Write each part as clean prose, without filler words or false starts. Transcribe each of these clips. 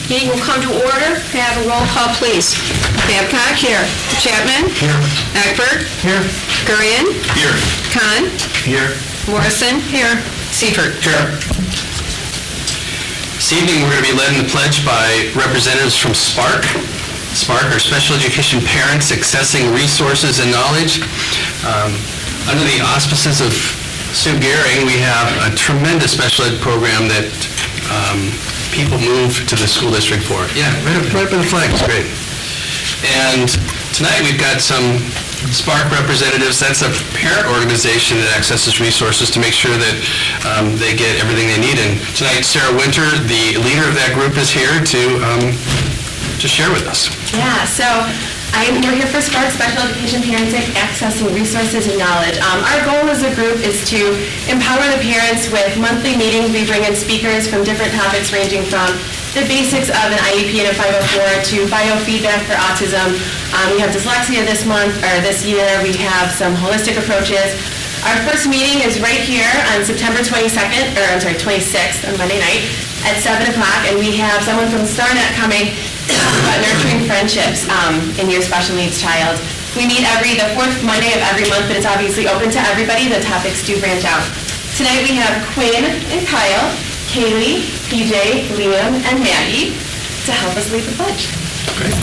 Meeting will come to order. May I have a roll call, please? Babcock? Here. Chapman? Here. Eckberg? Here. Gurian? Here. Kahn? Here. Morrison? Here. Seifert? Here. This evening, we're going to be led in the pledge by representatives from SPARK. SPARK are Special Education Parents Accessing Resources and Knowledge. Under the auspices of Sue Gehring, we have a tremendous special ed program that people move to the school district for. Yeah, right up in the flag, it's great. And tonight we've got some SPARK representatives. That's a parent organization that accesses resources to make sure that they get everything they need. And tonight, Sarah Winter, the leader of that group, is here to share with us. Yeah, so we're here for SPARK, Special Education Parents Accessing Resources and Knowledge. Our goal as a group is to empower the parents with monthly meetings. We bring in speakers from different topics ranging from the basics of an IEP and a 504 to biofeedback for autism. We have dyslexia this year. We have some holistic approaches. Our first meeting is right here on September 26th, on Monday night at 7 o'clock, and we have someone from StarNet coming about nurturing friendships in your special needs child. We meet the fourth Monday of every month, but it's obviously open to everybody. The topics do branch out. Tonight we have Quinn and Kyle, Kaylee, PJ, Liam, and Maggie to help us lead the pledge. Great.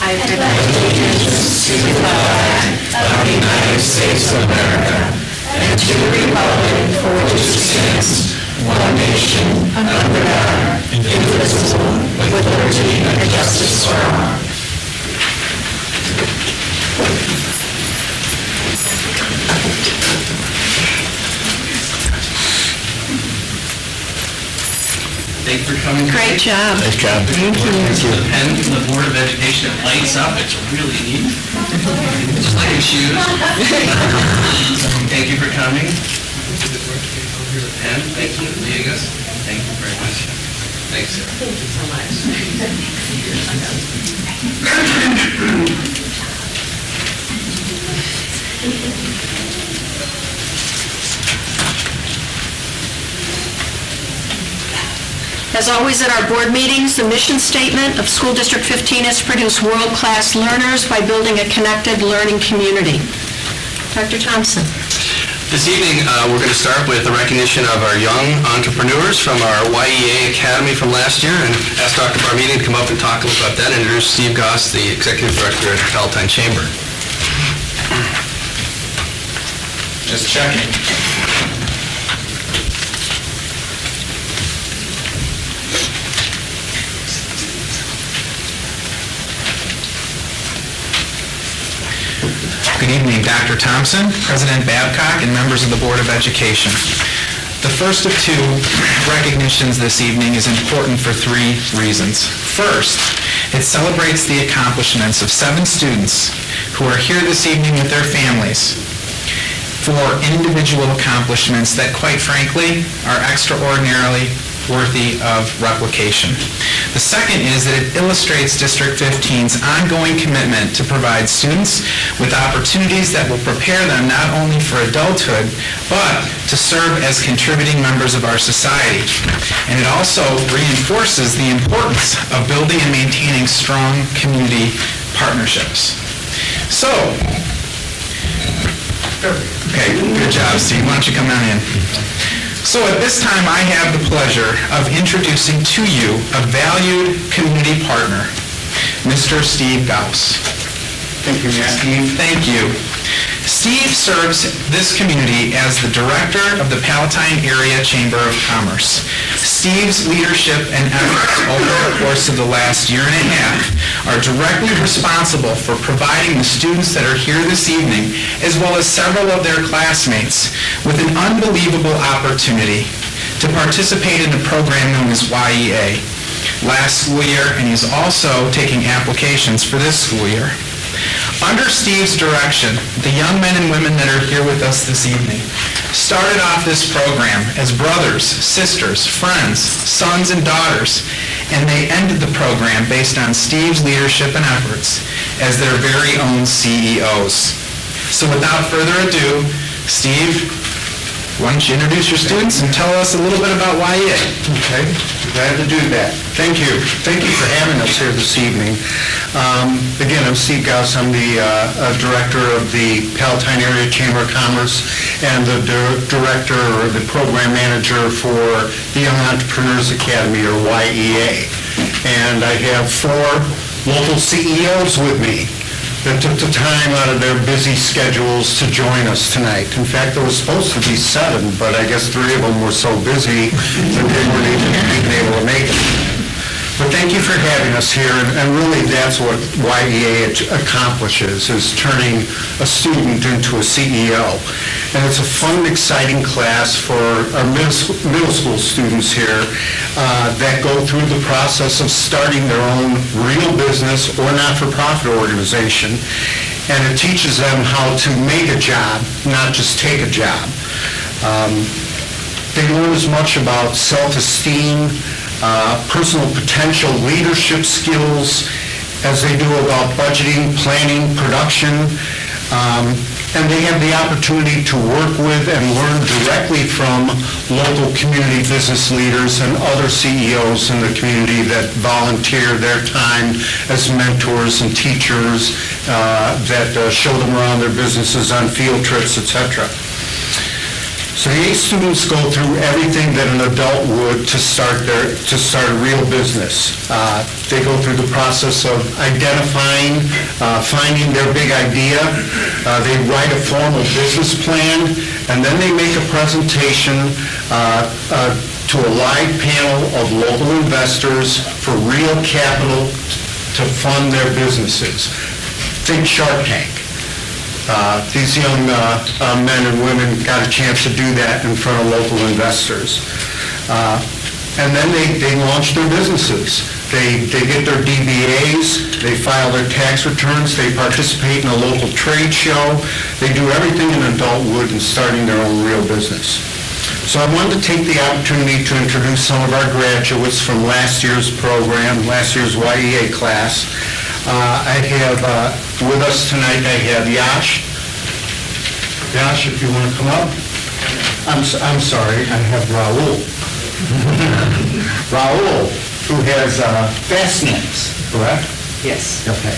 I pledge allegiance to the flag of the United States of America and to the republic for which it stands, one nation, under God, indivisible, with liberty and justice for all. Thank you for coming. Great job. Nice job. Thank you. The pen from the Board of Education, it lights up. It's really neat. Just like your shoes. Thank you for coming. The pen, thank you. Diego, thank you very much. Thanks, Sarah. Thank you so much. As always at our board meetings, the mission statement of School District 15 is to produce world-class learners by building a connected learning community. Dr. Thompson. This evening, we're going to start with the recognition of our young entrepreneurs from our YEA Academy from last year, and ask Dr. Barmini to come up and talk a little about that, and introduce Steve Goss, the Executive Director at the Palatine Chamber. Just checking. Good evening, Dr. Thompson, President Babcock, and members of the Board of Education. The first of two recognitions this evening is important for three reasons. First, it celebrates the accomplishments of 7 students who are here this evening with their families for individual accomplishments that, quite frankly, are extraordinarily worthy of replication. The second is that it illustrates District 15's ongoing commitment to provide students with opportunities that will prepare them not only for adulthood, but to serve as contributing members of our society. And it also reinforces the importance of building and maintaining strong community partnerships. So, okay, good job, Steve. Why don't you come on in? So at this time, I have the pleasure of introducing to you a valued community partner, Mr. Steve Goss. Thank you, Steve. Thank you. Steve serves this community as the director of the Palatine Area Chamber of Commerce. Steve's leadership and efforts over the course of the last year and a half are directly responsible for providing the students that are here this evening, as well as several of their classmates, with an unbelievable opportunity to participate in the program known as YEA last school year, and he's also taking applications for this school year. Under Steve's direction, the young men and women that are here with us this evening started off this program as brothers, sisters, friends, sons, and daughters, and they ended the program based on Steve's leadership and efforts as their very own CEOs. So without further ado, Steve, Why don't you introduce your students and tell us a little bit about YEA? Okay, glad to do that. Thank you. Thank you for having us here this evening. Again, I'm Steve Gauss. I'm the director of the Palatine Area Chamber of Commerce and the director or the program manager for the Young Entrepreneurs Academy, or YEA. And I have 4 local CEOs with me that took the time out of their busy schedules to join us tonight. In fact, there was supposed to be 7, but I guess 3 of them were so busy that they weren't even able to make it. But thank you for having us here, and really that's what YEA accomplishes, is turning a student into a CEO. And it's a fun, exciting class for our middle school students here that go through the process of starting their own real business or not-for-profit organization. And it teaches them how to make a job, not just take a job. They learn as much about self-esteem, personal potential, leadership skills, as they do about budgeting, planning, production, and they have the opportunity to work with and learn directly from local community business leaders and other CEOs in the community that volunteer their time as mentors and teachers that show them around their businesses on field trips, etc. So the 8 students go through everything that an adult would to start a real business. They go through the process of identifying, finding their big idea. They write a formal business plan, and then they make a presentation to a live panel of local investors for real capital to fund their businesses. Think Shark Tank. These young men and women got a chance to do that in front of local investors. And then they launch their businesses. They get their DBAs, they file their tax returns, they participate in a local trade show. They do everything an adult would in starting their own real business. So I wanted to take the opportunity to introduce some of our graduates from last year's program, last year's YEA class. I have with us tonight, I have Yash. Yash, if you want to come up. I'm sorry, I have Raul. Raul, who has Fastnacks, correct? Yes. Okay.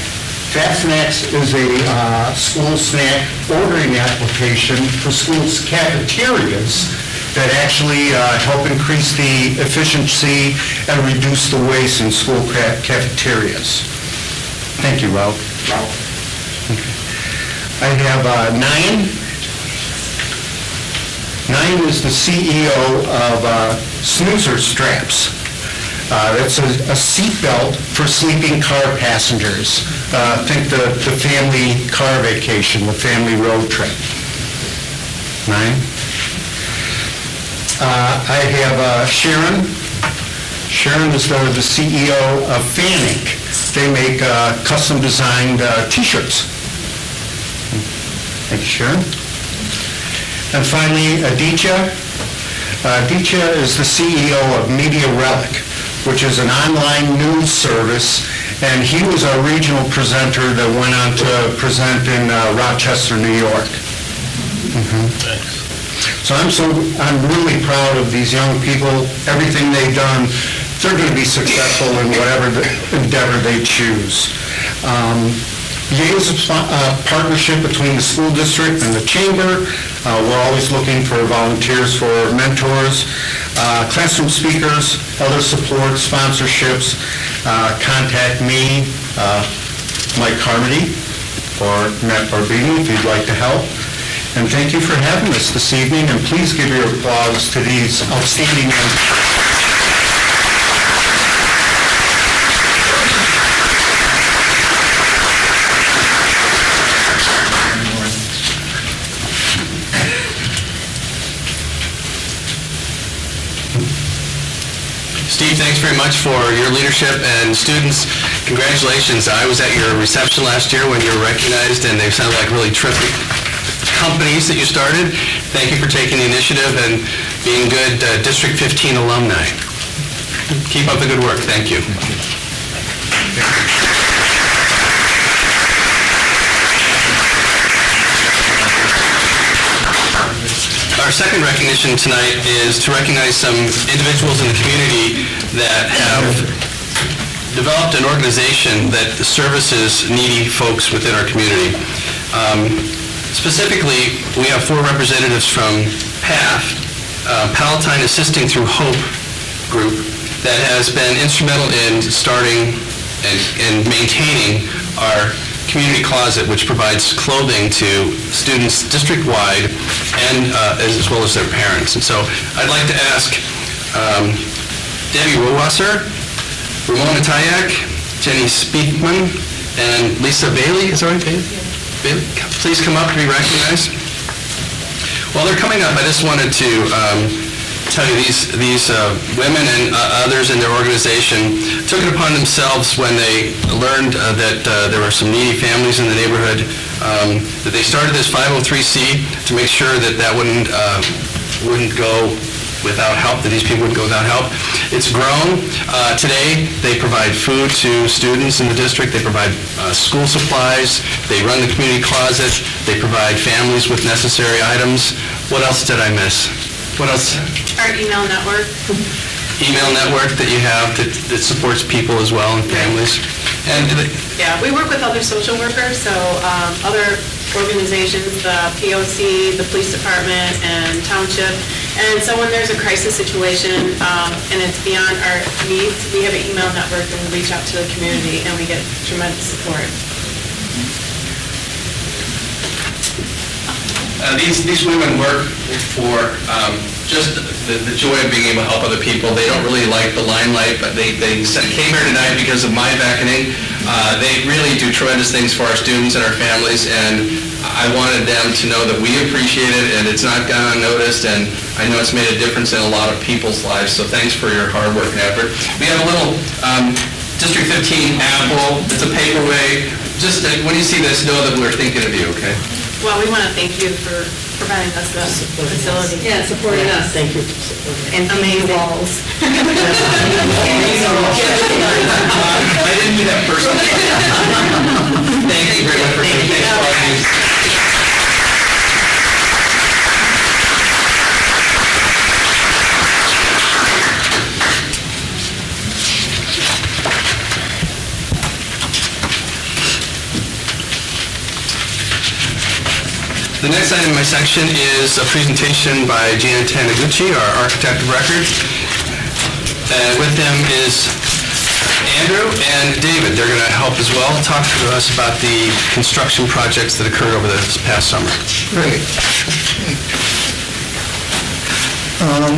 Fastnacks is a school snack ordering application for schools' cafeterias that actually help increase the efficiency and reduce the waste in school cafeterias. Thank you, Raul. I have Nayan. Nayan is the CEO of Snoozer Straps. That's a seat belt for sleeping car passengers. Think the family car vacation, the family road trip. Nayan. I have Sharon. Sharon is the CEO of Fanning. They make custom-designed T-shirts. Thank you, Sharon. And finally, Aditya. Aditya is the CEO of Media Relic, which is an online news service, and he was our regional presenter that went on to present in Rochester, New York. Thanks. So I'm really proud of these young people, everything they've done. They're going to be successful in whatever endeavor they choose. YEA is a partnership between the school district and the chamber. We're always looking for volunteers for mentors, classroom speakers, other support, sponsorships. Contact me, Mike Carmody, or Matt Barbini if you'd like to help. And thank you for having us this evening, and please give your applause to these outstanding young. Steve, thanks very much for your leadership, and students, congratulations. I was at your reception last year when you were recognized, and they sounded like really terrific companies that you started. Thank you for taking the initiative and being good District 15 alumni. Keep up the good work. Thank you. Our Our second recognition tonight is to recognize some individuals in the community that have developed an organization that services needy folks within our community. Specifically, we have 4 representatives from PATH, Palatine Assisting Through Hope group, that has been instrumental in starting and maintaining our community closet, which provides clothing to students district-wide and as well as their parents. And so I'd like to ask Debbie Rowasser, Ramona Tayak, Jenny Speakman, and Lisa Bailey. Is that right, Bailey? Bailey, please come up to be recognized. While they're coming up, I just wanted to tell you these women and others in their organization took it upon themselves when they learned that there were some needy families in the neighborhood, that they started this 503C to make sure that wouldn't go without help, that these people wouldn't go without help. It's grown. Today, they provide food to students in the district. They provide school supplies. They run the community closet. They provide families with necessary items. What else did I miss? What else? Our email network. Email network that you have that supports people as well and families. And Yeah, we work with other social workers, so other organizations, the POC, the police department, and township. And so when there's a crisis situation and it's beyond our needs, we have an email network and we reach out to the community and we get tremendous support. These women work for just the joy of being able to help other people. They don't really like the limelight, but they came here tonight because of my beckoning. They really do tremendous things for our students and our families, and I wanted them to know that we appreciate it, and it's not gone unnoticed, and I know it's made a difference in a lot of people's lives, so thanks for your hard work and effort. We have a little District 15 apple. It's a paperweight. Just when you see this, know that we're thinking of you, okay? Well, we want to thank you for providing us the facility. Yeah, supporting us. Thank you. And amazing walls. I didn't do that personally. Thank you very much for coming. Thanks for all these. The next item in my section is a presentation by Gina Taniguchi, our architect of record. And with them is Andrew and David. They're going to help as well, talk to us about the construction projects that occurred over this past summer. Great.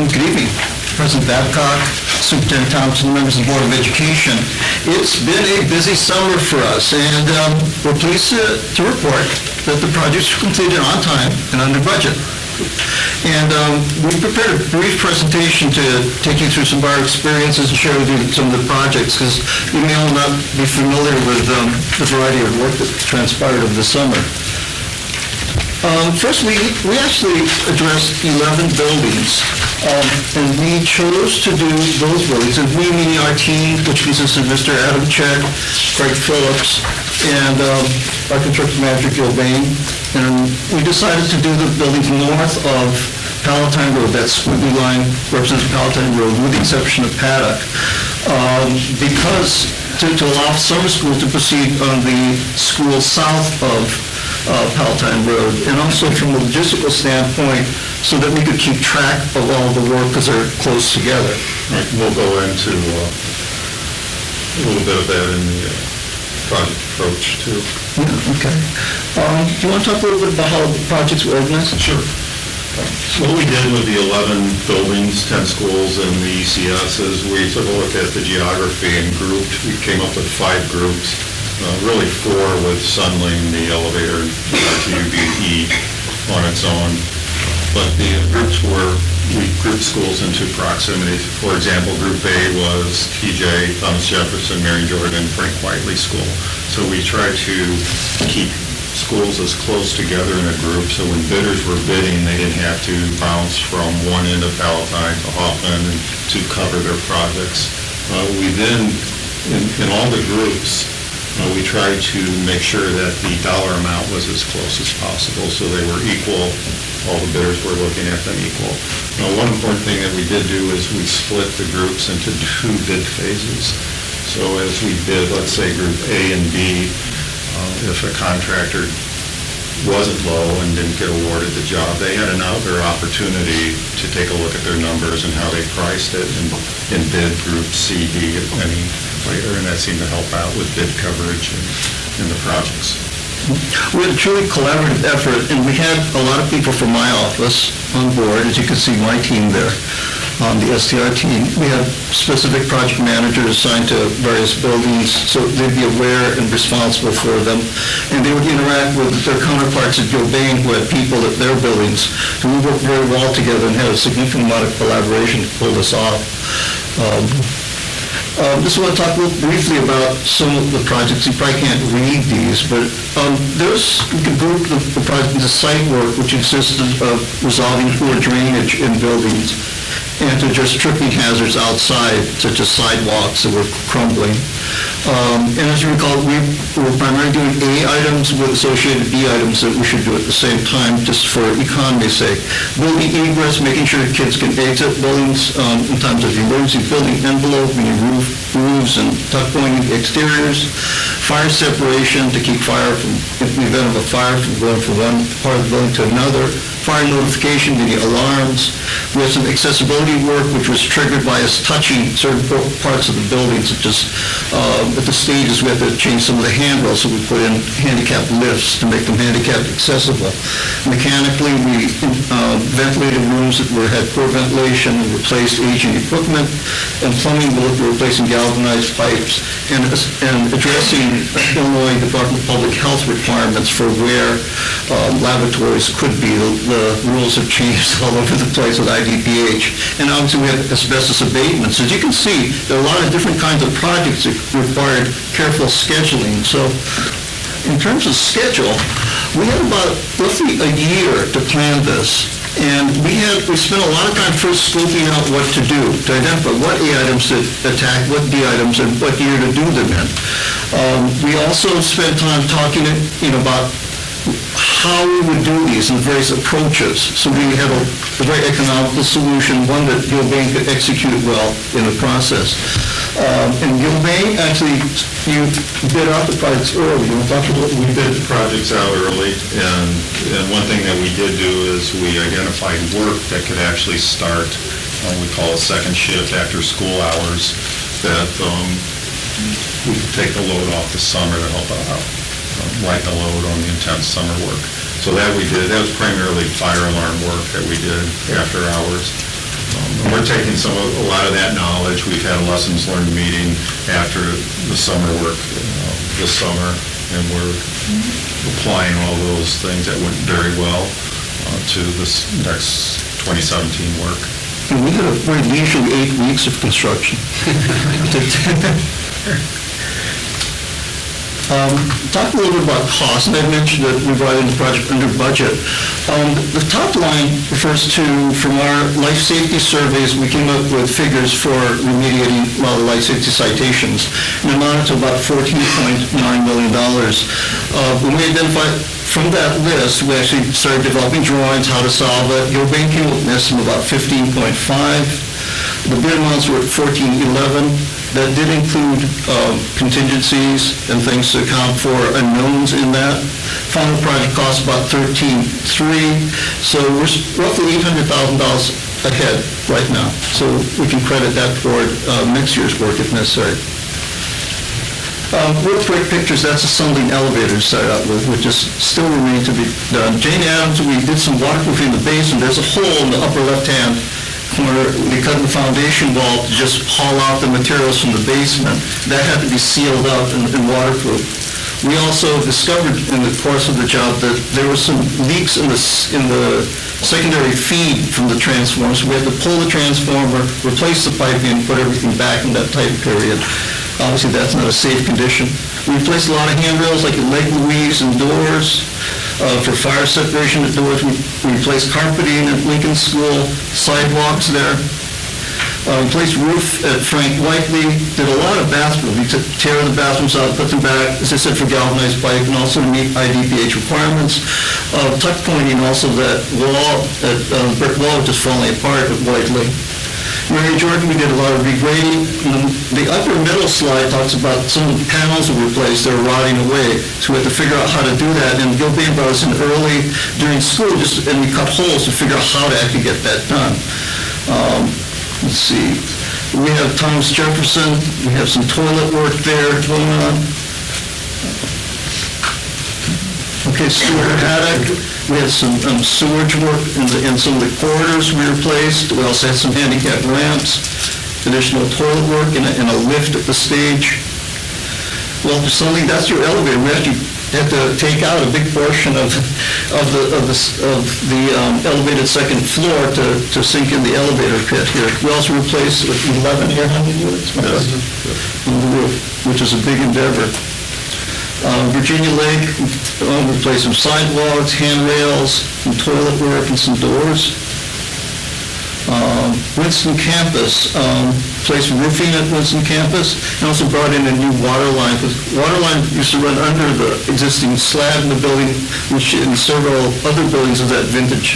Good evening, President Babcock, Superintendent Thompson, members of the Board of Education. It's been a busy summer for us, and we're pleased to report that the projects were completed on time and under budget. And we prepared a brief presentation to take you through some of our experiences and share with you some of the projects, because you may all not be familiar with the variety of work that transpired over the summer. First, we actually addressed 11 buildings, and we chose to do those buildings, and we meaning our team, which consists of Mr. Adam Chet, Craig Phillips, and our construction manager, Gil Bain. And we decided to do the buildings north of Palatine Road. That squiggly line represents Palatine Road, with the exception of Paddock, because to allow summer school to proceed on the school south of Palatine Road, and also from a logistical standpoint, so that we could keep track of all the work because they're close together. Right, we'll go into a little bit of that in the project approach too. Yeah, okay. Do you want to talk a little bit about how the projects were organized? Sure. So what we did with the 11 buildings, 10 schools, and the ECS is we took a look at the geography and grouped. We came up with 5 groups, really 4 with Sunling, the elevator, RTUBE on its own. But the groups we grouped schools into proximity. For example, Group A was TJ, Thomas Jefferson, Mary Jordan, Frank Whiteley School. So we tried to keep schools as close together in a group, so when bidders were bidding, they didn't have to bounce from one end of Palatine to Hoffman to cover their projects. We then, in all the groups, we tried to make sure that the dollar amount was as close as possible, so they were equal, all the bidders were looking at them equal. One important thing that we did do is we split the groups into 2 bid phases. So as we bid, let's say Group A and B, if a contractor wasn't low and didn't get awarded the job, they had another opportunity to take a look at their numbers and how they priced it and bid Group C, D, any later, and that seemed to help out with bid coverage and the projects. We had a truly collaborative effort, and we had a lot of people from my office on board. As you can see, my team there, the STR team. We had specific project managers assigned to various buildings, so they'd be aware and responsible for them. And they would interact with their counterparts at Gilbane, who had people at their buildings. So we worked very well together and had a significant amount of collaboration to pull this off. Just want to talk briefly about some of the projects. You probably can't read these, but we can group the project into site work, which consisted of resolving poor drainage in buildings and to address tripping hazards outside, such as sidewalks that were crumbling. And as you recall, we were primarily doing A items with associated B items that we should do at the same time, just for economy's sake. Building egress, making sure kids can exit buildings in times of emergency. Building envelope, meaning roofs and tuck pointing exteriors. Fire separation, to keep fire from, in the event of a fire, from going from one part of the building to another. Fire notification, meaning alarms. We had some accessibility work, which was triggered by us touching certain parts of the building, such as at the stages, we had to change some of the handrails, so we put in handicap lifts to make them handicap accessible. Mechanically, we ventilated rooms that had poor ventilation, and replaced aging equipment. And plumbing, we looked at replacing galvanized pipes and addressing Illinois Department of Public Health requirements for where laboratories could be. The rules have changed all over the place with IDPH. And obviously, we have asbestos abatements. As you can see, there are a lot of different kinds of projects that required careful scheduling. So in terms of schedule, we had about roughly a year to plan this. And we spent a lot of time first scoping out what to do, to identify what A items to attack, what B items, and what year to do them in. We also spent time talking about how we would do these and various approaches. So we had a very economical solution, one that Gilbane could execute well in the process. And Gilbane, actually, you bid out the projects early. You want to talk about We bid the projects out early, and one thing that we did do is we identified work that could actually start, we call a second shift after school hours, that we could take the load off the summer to help out. Lighten the load on the intense summer work. So that we did. That was primarily fire alarm work that we did after hours. We're taking a lot of that knowledge. We've had a lessons learned meeting after the summer work this summer, and we're applying all those things that went very well to this next 2017 work. And we had a very leisurely 8 weeks of construction. Talk a little bit about cost, and I mentioned that we brought in the project under budget. The top line refers to, from our life safety surveys, we came up with figures for remediating the life safety citations, and amounted to about $14.9 million. When we identified from that list, we actually started developing drawings, how to solve it. Gilbane came up with an estimate of about 15.5. The bid amounts were at 14.11. That did include contingencies and things to account for unknowns in that. Final project cost about 13.3, so we're roughly $800,000 ahead right now. So we can credit that toward next year's work if necessary. Real quick pictures, that's assembling elevators set up with, which is still remain to be done. Jane Addams, we did some waterproofing in the basement. There's a hole in the upper left-hand corner. We cut the foundation wall to just haul out the materials from the basement. That had to be sealed up and waterproof. We also discovered in the course of the job that there were some leaks in the secondary feed from the transformer. So we had to pull the transformer, replace the piping, and put everything back in that tight period. Obviously, that's not a safe condition. We replaced a lot of handrails, like at Lake Louise and doors. For fire separation at doors, we replaced carpeting at Lincoln School, sidewalks there. Replaced roof at Frank Whiteley, did a lot of bathrooms. We took tear the bathrooms out, put them back, as I said, for galvanized pipe and also to meet IDPH requirements. Tuck pointing also that wall, brick wall just falling apart at Whiteley. Mary Jordan, we did a lot of regrading. The upper middle slide talks about some of the panels that were replaced, they were rotting away. So we had to figure out how to do that. And Gilbane brought us in early during school, and we cut holes to figure out how to actually get that done. Let's see, we have Thomas Jefferson, we have some toilet work there going on. Okay, Stewart Haddock, we had some sewage work in some of the corridors we replaced. We also had some handicap ramps, additional toilet work, and a lift at the stage. Well, for something, that's your elevator. We actually had to take out a big portion of the elevated second floor to sink in the elevator pit here. We also replaced 11 air handling units on the roof, which is a big endeavor. Virginia Lake, replaced some sidewalks, handrails, some toilet work, and some doors. Winston Campus, placed roofing at Winston Campus, and also brought in a new water line. Water line used to run under the existing slab in the building, which in several other buildings of that vintage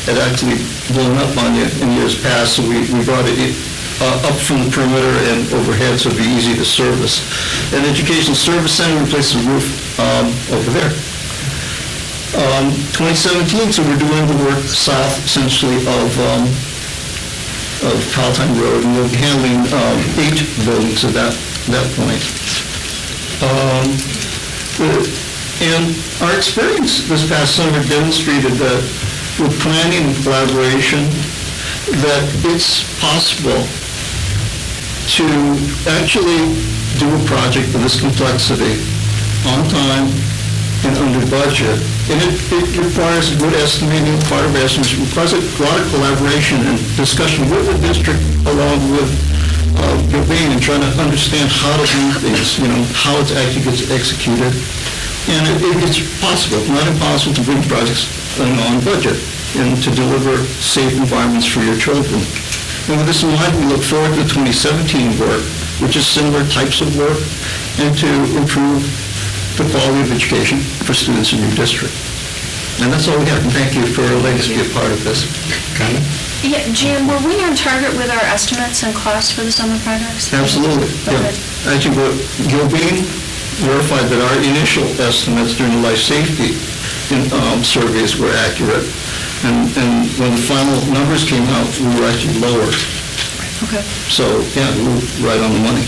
had actually blown up on you in years past, so we brought it up from the perimeter and overhead, so it'd be easy to service. And Education Service Center replaced the roof over there. 2017, so we're doing the work south, essentially, of Palatine Road, and we'll be handling 8 buildings at that point. And our experience this past summer demonstrated that with planning and collaboration, that it's possible to actually do a project of this complexity on time and under budget. And it requires good estimating, part of estimates, it requires a lot of collaboration and discussion with the district along with Gilbane and trying to understand how to do things, how it actually gets executed. And it's possible, not impossible, to bring projects on budget and to deliver safe environments for your children. And with this in mind, we look forward to the 2017 work, which is similar types of work, and to improve the quality of education for students in your district. And that's all we have, and thank you for letting us be a part of this. Yeah, Jan, were we on target with our estimates and costs for the summer projects? Absolutely, yeah. Okay. Actually, Gilbane verified that our initial estimates during the life safety surveys were accurate, and when the final numbers came out, we were actually lower. Okay. So, yeah, we were right on the money.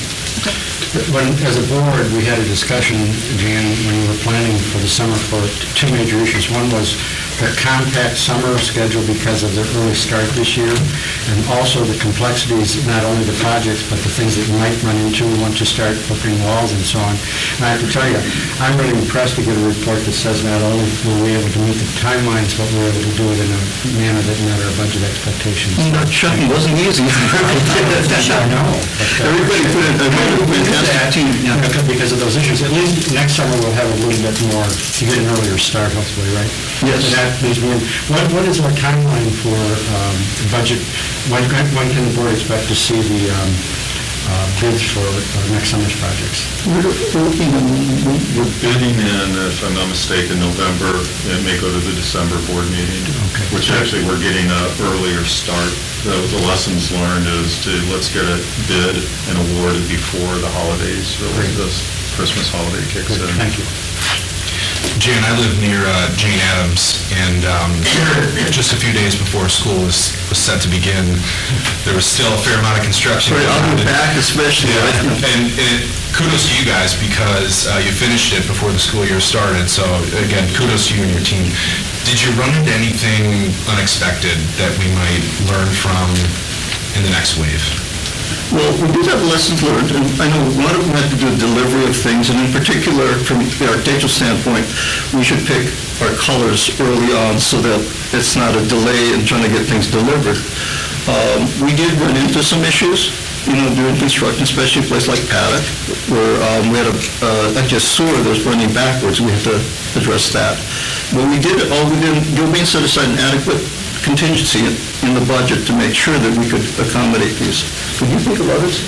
As a board, we had a discussion, Jan, when we were planning for the summer for 2 major issues. One was the compact summer schedule because of the early start this year, and also the complexities, not only the projects, but the things that you might run into once you start opening walls and so on. And I have to tell you, I'm really impressed to get a report that says not only were we able to meet the timelines, but we were able to do it in a manner that met our budget expectations. Not shocking, it wasn't easy. I know. Everybody put in a fantastic team. Because of those issues. At least next summer we'll have a little bit more, to get an earlier start, hopefully, right? Yes. And that leaves me in, what is our timeline for budget? When can the board expect to see the bids for next summer's projects? We're Bidding in, if I'm not mistaken, November. It may go to the December board meeting, which actually we're getting an earlier start. The lessons learned is let's get a bid and awarded before the holidays, really, this Christmas holiday kicks in. Thank you. Jan, I live near Jane Addams, and just a few days before school was set to begin, there was still a fair amount of construction. Right, I'll be back especially. Yeah, and kudos to you guys because you finished it before the school year started, so again, kudos to you and your team. Did you run into anything unexpected that we might learn from in the next wave? Well, we did have lessons learned, and I know one of them had to do with delivery of things, and in particular, from the architectural standpoint, we should pick our colors early on so that it's not a delay in trying to get things delivered. We did run into some issues, during construction, especially a place like Paddock, where we had actually a sewer that was running backwards. We had to address that. But Gilbane set aside an adequate contingency in the budget to make sure that we could accommodate these. Could you think of others?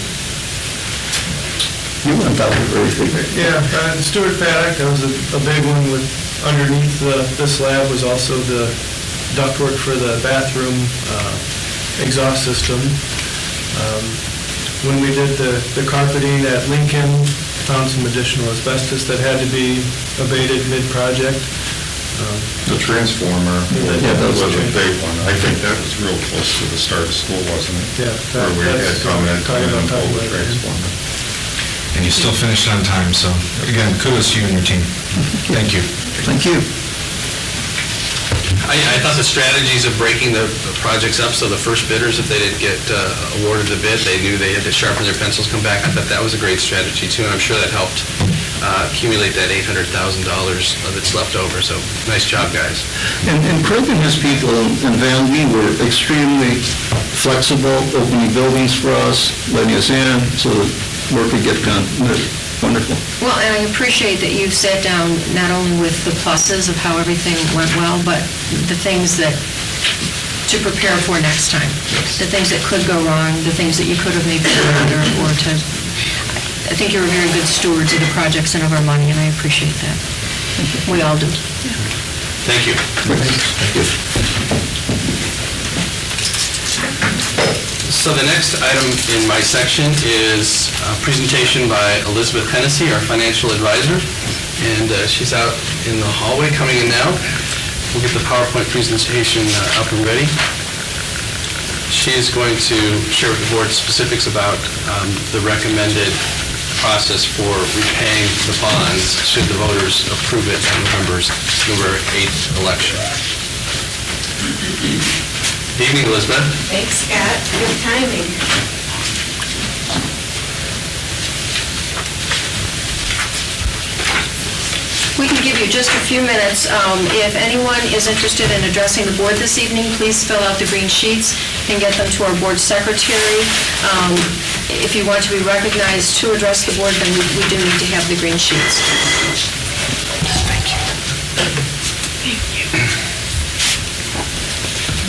You went out with everything. Yeah, Stewart Paddock, that was a big one with, underneath the slab was also the ductwork for the bathroom exhaust system. When we did the carpeting at Lincoln, found some additional asbestos that had to be abated mid-project. The transformer, that was a big one. I think that was real close to the start of school, wasn't it? Yeah. Where we had come in and pull the transformer. And you still finished on time, so again, kudos to you and your team. Thank you. Thank you. I thought the strategies of breaking the projects up, so the first bidders, if they didn't get awarded the bid, they knew they had to sharpen their pencils, come back. I thought that was a great strategy too, and I'm sure that helped accumulate that $800,000 that's left over, so nice job, guys. And Craig and his people in Van Lee were extremely flexible, opening buildings for us, letting us in, so that work could get done. Wonderful. Well, and I appreciate that you've sat down not only with the pluses of how everything went well, but the things that, to prepare for next time. The things that could go wrong, the things that you could have maybe done, or to, I think you're a very good stewards of the projects and of our money, and I appreciate that. We all do. Thank you. So the next item in my section is a presentation by Elizabeth Hennessy, our financial advisor, and she's out in the hallway coming in now. We'll get the PowerPoint presentation up and ready. She is going to share with the board specifics about the recommended process for repaying the bonds should the voters approve it on November 8th election. Good evening, Elizabeth. Thanks, Scott. Good timing. We can give you just a few minutes. If anyone is interested in addressing the board this evening, please fill out the green sheets and get them to our board secretary. If you want to be recognized to address the board, then we do need to have the green sheets. Thank you.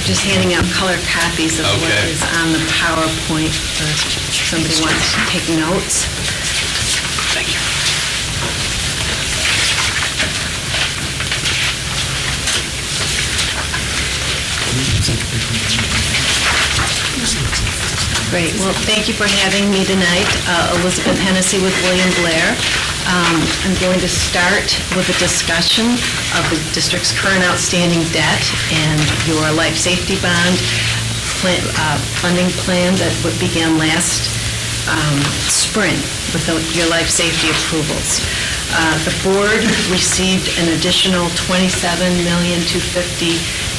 Just handing out colored copies of what Okay. is on the PowerPoint if somebody wants to take notes. Thank you. Great, well, thank you for having me tonight. Elizabeth Hennessy with William Blair. I'm going to start with a discussion of the district's current outstanding debt and your life safety bond funding plan that began last spring with your life safety approvals. The board received an additional $27,250,000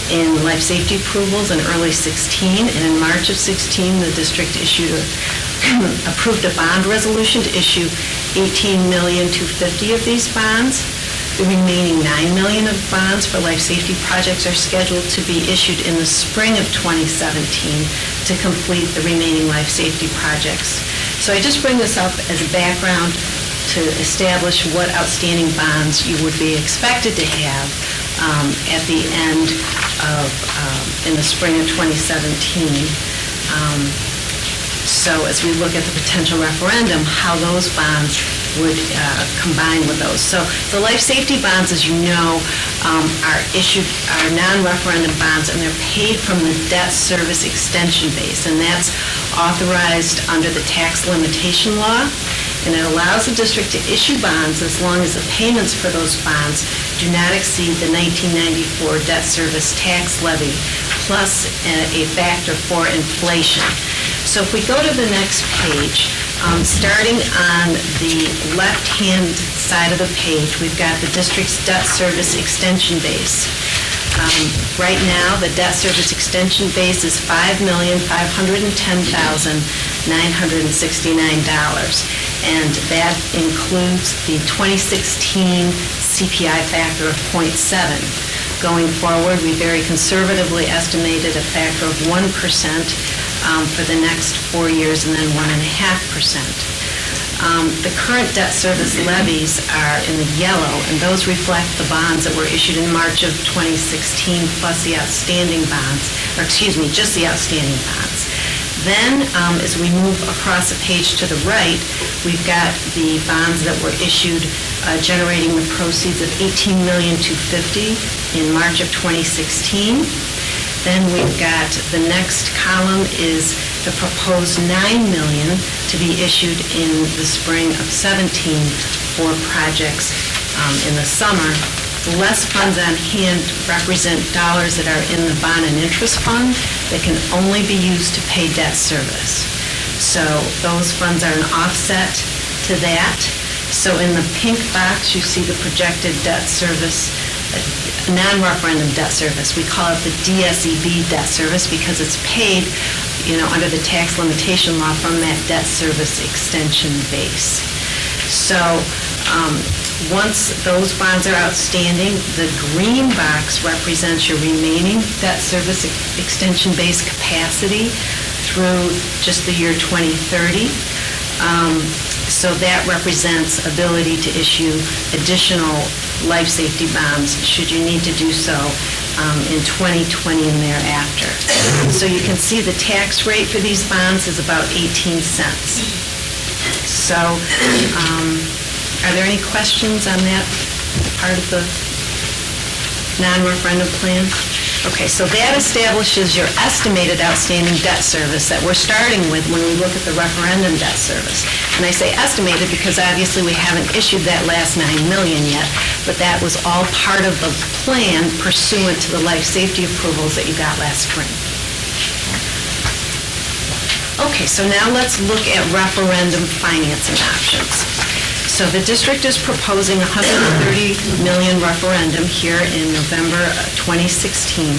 in life safety approvals in early 16, and in March of 16, the district approved a bond resolution to issue $18,250,000 of these bonds. The remaining $9 million of bonds for life safety projects are scheduled to be issued in the spring of 2017 to complete the remaining life safety projects. So I just bring this up as a background to establish what outstanding bonds you would be expected to have at the end of, in the spring of 2017. So as we look at the potential referendum, how those bonds would combine with those. So the life safety bonds, as you know, are non-referendum bonds, and they're paid from the debt service extension base, and that's authorized under the tax limitation law, and it allows the district to issue bonds as long as the payments for those bonds do not exceed the 1994 debt service tax levy plus a factor for inflation. So if we go to the next page, starting on the left-hand side of the page, we've got the district's debt service extension base. Right now, the debt service extension base is $5,510,969, and that includes the 2016 CPI factor of 0.7. Going forward, we very conservatively estimated a factor of 1% for the next 4 years, and then 1.5%. The current debt service levies are in the yellow, and those reflect the bonds that were issued in March of 2016, plus the outstanding bonds, or excuse me, just the outstanding bonds. Then, as we move across the page to the right, we've got the bonds that were issued generating the proceeds of $18,250,000 in March of 2016. Then we've got the next column is the proposed $9 million to be issued in the spring of 17 for projects in the summer. The less funds on hand represent dollars that are in the bond and interest fund that can only be used to pay debt service. So those funds are an offset to that. So in the pink box, you see the projected debt service, non-referendum debt service. We call it the DSEB debt service because it's paid, under the tax limitation law from that debt service extension base. So once those bonds are outstanding, the green box represents your remaining debt service extension base capacity through just the year 2030. So that represents ability to issue additional life safety bonds should you need to do so in 2020 and thereafter. So you can see the tax rate for these bonds is about 18 cents. So are there any questions on that part of the non-referendum plan? Okay, so that establishes your estimated outstanding debt service that we're starting with when we look at the referendum debt service. And I say estimated because obviously we haven't issued that last $9 million yet, but that was all part of the plan pursuant to the life safety approvals that you got last spring. Okay, so now let's look at referendum financing options. So the district is proposing a $130 million referendum here in November 2016.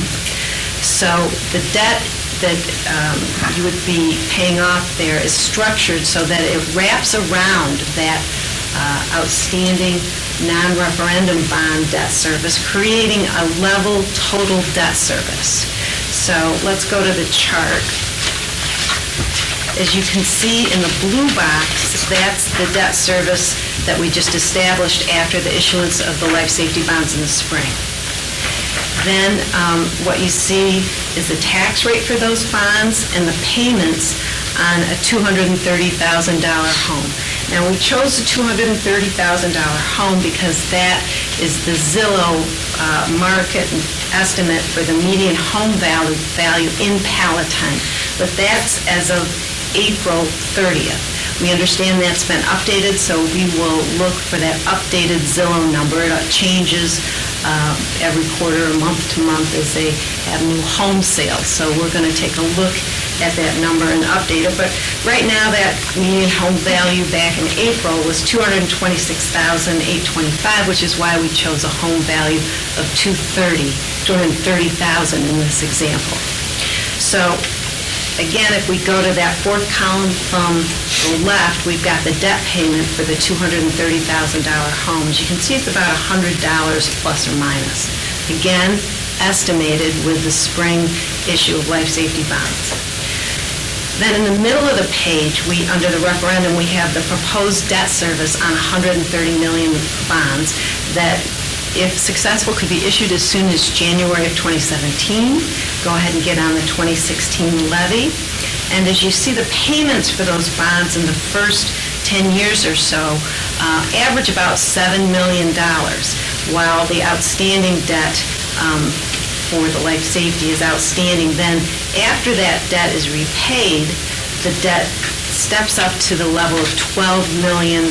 So the debt that you would be paying off there is structured so that it wraps around that outstanding non-referendum bond debt service, creating a level total debt service. So let's go to the chart. As you can see in the blue box, that's the debt service that we just established after the issuance of the life safety bonds in the spring. Then what you see is the tax rate for those bonds and the payments on a $230,000 home. Now, we chose the $230,000 home because that is the Zillow market estimate for the median home value in Palatine. But that's as of April 30th. We understand that's been updated, so we will look for that updated Zillow number. It changes every quarter, month to month, as they have new home sales. So we're going to take a look at that number and update it. But right now, that median home value back in April was $226,825, which is why we chose a home value of $230,000 in this example. So again, if we go to that fourth column from the left, we've got the debt payment for the $230,000 home. As you can see, it's about $100 plus or minus. Again, estimated with the spring issue of life safety bonds. Then in the middle of the page, under the referendum, we have the proposed debt service on 130 million bonds that, if successful, could be issued as soon as January of 2017. Go ahead and get on the 2016 levy. And as you see, the payments for those bonds in the first 10 years or so average about $7 million, while the outstanding debt for the life safety is outstanding. Then after that debt is repaid, the debt steps up to the level of $12,355,000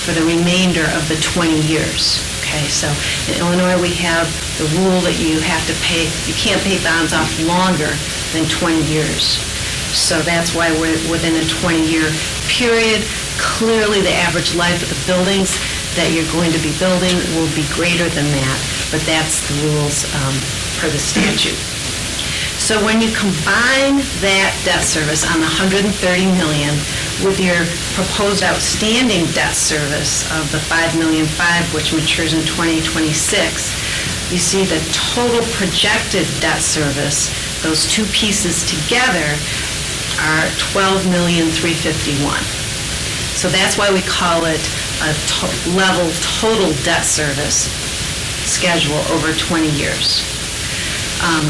for the remainder of the 20 years. Okay, so in Illinois, we have the rule that you can't pay bonds off longer than 20 years. So that's why we're within a 20-year period. Clearly, the average life of the buildings that you're going to be building will be greater than that, but that's the rules per the statute. So when you combine that debt service on the $130 million with your proposed outstanding debt service of the $5.5 million, which matures in 2026, you see the total projected debt service, those two pieces together, are $12,351,000. So that's why we call it a level total debt service schedule over 20 years.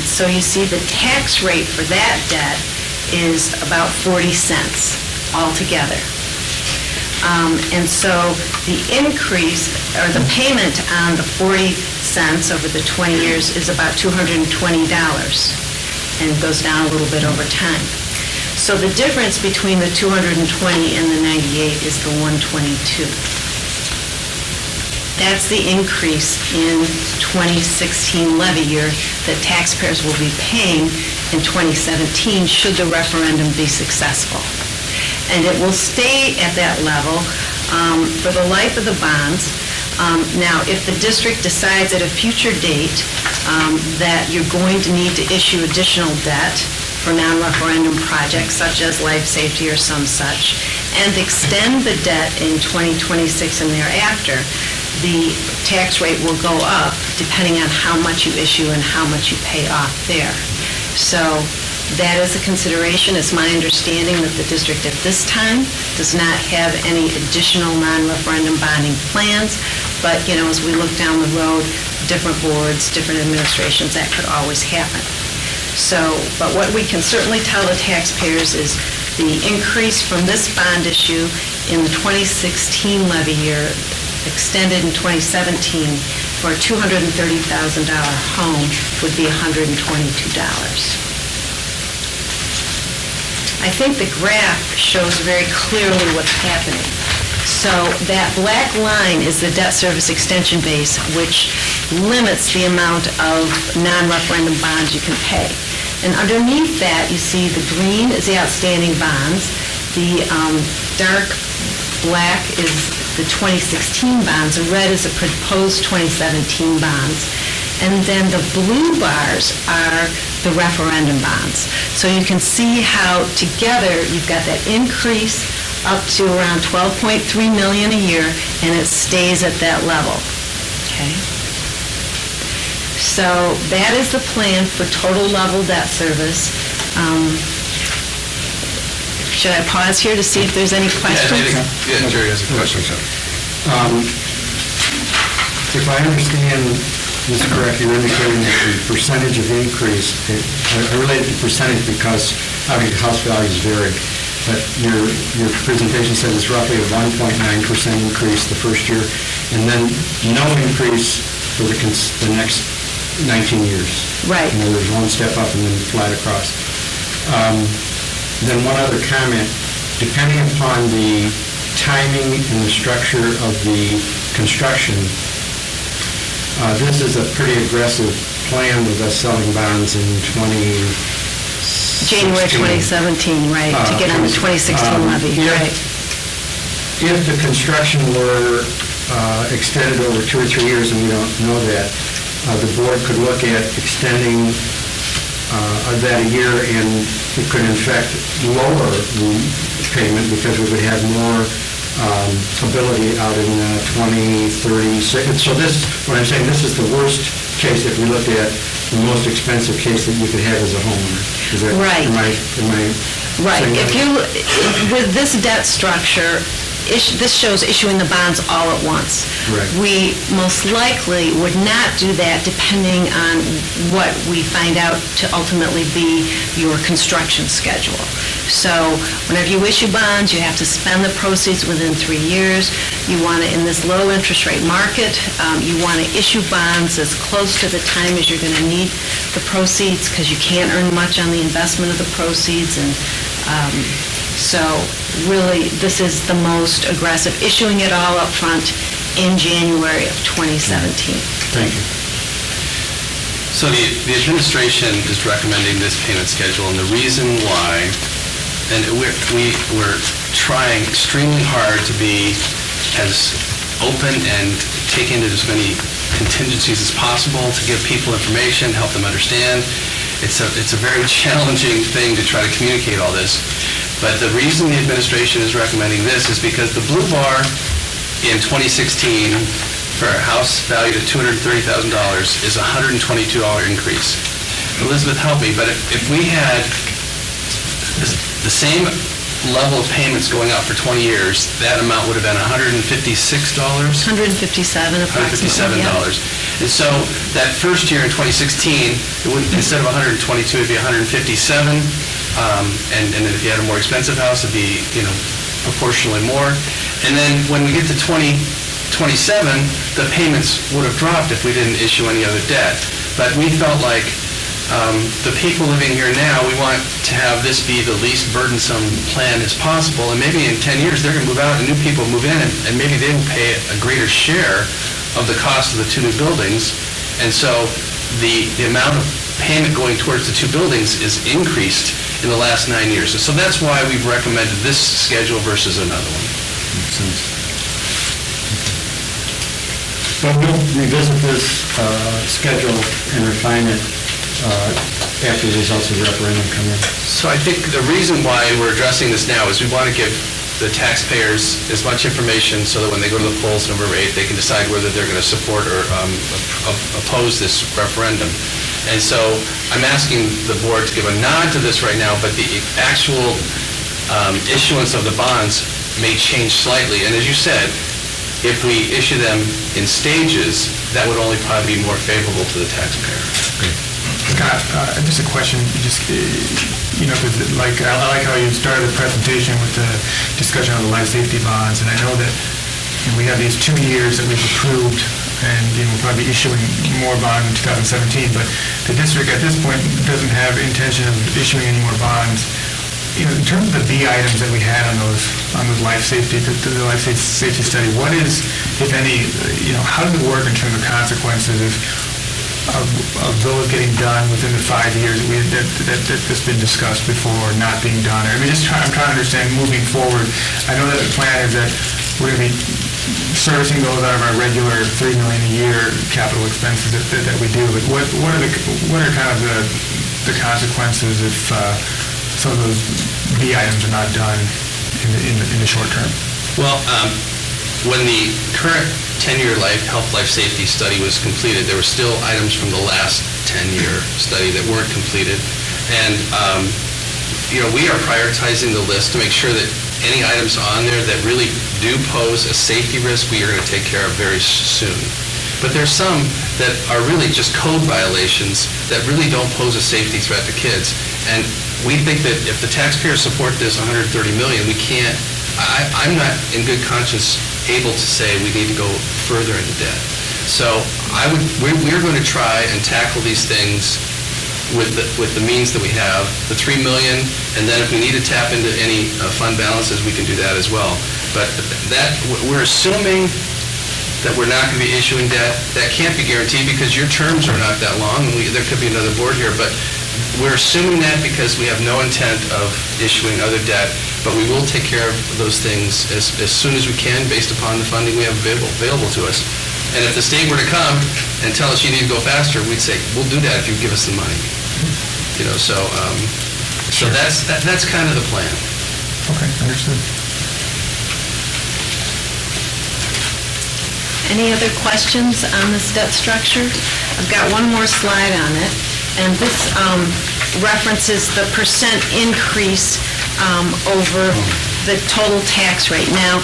So you see the tax rate for that debt is about 40 cents altogether. And so the increase, or the payment on the 40 cents over the 20 years is about $220, and it goes down a little bit over time. So the difference between the 220 and the 98 is the 122. That's the increase in 2016 levy year that taxpayers will be paying in 2017 should the referendum be successful. And it will stay at that level for the life of the bonds. Now, if the district decides at a future date that you're going to need to issue additional debt for non-referendum projects such as life safety or some such, and extend the debt in 2026 and thereafter, the tax rate will go up depending on how much you issue and how much you pay off there. So that is a consideration. It's my understanding that the district at this time does not have any additional non-referendum bonding plans, but, you know, as we look down the road, different boards, different administrations, that could always happen. So, but what we can certainly tell the taxpayers is the increase from this bond issue in the 2016 levy year extended in 2017 for a $230,000 home would be $122. I think the graph shows very clearly what's happening. So that black line is the debt service extension base, which limits the amount of non-referendum bonds you can pay. And underneath that, you see the green is the outstanding bonds, the dark black is the 2016 bonds, the red is the proposed 2017 bonds, and then the blue bars are the referendum bonds. So you can see how together you've got that increase up to around $12.3 million a year, and it stays at that level. Okay? So that is the plan for total level debt service. Should I pause here to see if there's any questions? Yeah, Jerry has a question. If I understand this correctly, you're indicating that the percentage of increase, I relate it to percentage because obviously house values vary, but your presentation says it's roughly a 1.9% increase the first year, and then no increase for the next 19 years. Right. In other words, one step up and then flat across. Then one other comment, depending upon the timing and the structure of the construction, this is a pretty aggressive plan with us selling bonds in January 2017, right, to get on the 2016 levy, right. If the construction were extended over 2 or 3 years, and we don't know that, the board could look at extending that a year, and it could in fact lower the payment because we would have more ability out in 2036. So this, what I'm saying, this is the worst case if we looked at the most expensive case that you could have as a homeowner. Is that Right. Am I Right. saying If that? you, with this debt structure, this shows issuing the bonds all at once. Right. We most likely would not do that depending on what we find out to ultimately be your construction schedule. So whenever you issue bonds, you have to spend the proceeds within 3 years. You want to, in this low interest rate market, you want to issue bonds as close to the time as you're going to need the proceeds because you can't earn much on the investment of the proceeds. And so really, this is the most aggressive, issuing it all up front in January of 2017. Thank you. So the administration is recommending this payment schedule, and the reason why, and we're trying extremely hard to be as open and take into as many contingencies as possible to give people information, help them understand. It's a very challenging thing to try to communicate all this. But the reason the administration is recommending this is because the blue bar in 2016 for a house valued at $230,000 is a $122 increase. Elizabeth, help me, but if we had the same level of payments going out for 20 years, that amount would have been $156? $157 approximately. $157. And so that first year in 2016, it would, instead of 122, it'd be 157. And if you had a more expensive house, it'd be, proportionally more. And then when we get to 2027, the payments would have dropped if we didn't issue any other debt. But we felt like the people living here now, we want to have this be the least burdensome plan as possible, and maybe in 10 years, they're going to move out and new people move in, and maybe they will pay a greater share of the cost of the two new buildings. And so the amount of payment going towards the two buildings is increased in the last 9 years. So that's why we've recommended this schedule versus another one. Makes sense. But we'll revisit this schedule and refine it after the results of the referendum come in. So I think the reason why we're addressing this now is we want to give the taxpayers as much information so that when they go to the polls November 8th, they can decide whether they're going to support or oppose this referendum. And so I'm asking the board to give a nod to this right now, but the actual issuance of the bonds may change slightly. And as you said, if we issue them in stages, that would only probably be more favorable to the taxpayer. Scott, just a question, because I like how you started the presentation with the discussion on the life safety bonds, and I know that we have these 2 years that we've approved, and we'll probably be issuing more bonds in 2017, but the district at this point doesn't have intention of issuing any more bonds. In terms of the B items that we had on those life safety, the life safety study, what is, if any, how does it work in terms of consequences of those getting done within the 5 years that's been discussed before, not being done? I'm trying to understand moving forward. I know that the plan is that we're going to be servicing those out of our regular $3 million a year capital expenses that we do, but what are kind of the consequences if some of those B items are not done in the short term? Well, when the current 10-year health life safety study was completed, there were still items from the last 10-year study that weren't completed. And, we are prioritizing the list to make sure that any items on there that really do pose a safety risk, we are going to take care of very soon. But there's some that are really just code violations that really don't pose a safety threat to kids. And we think that if the taxpayers support this $130 million, we can't, I'm not in good conscience able to say we need to go further into debt. So we're going to try and tackle these things with the means that we have, the $3 million, and then if we need to tap into any fund balances, we can do that as well. But we're assuming that we're not going to be issuing debt. That can't be guaranteed because your terms are not that long, and there could be another board here, but we're assuming that because we have no intent of issuing other debt, but we will take care of those things as soon as we can based upon the funding we have available to us. And if the state were to come and tell us you need to go faster, we'd say, we'll do that if you give us the money. So that's kind of the plan. Okay, understood. Any other questions on this debt structure? I've got one more slide on it, and this references the percent increase over the total tax rate. Now,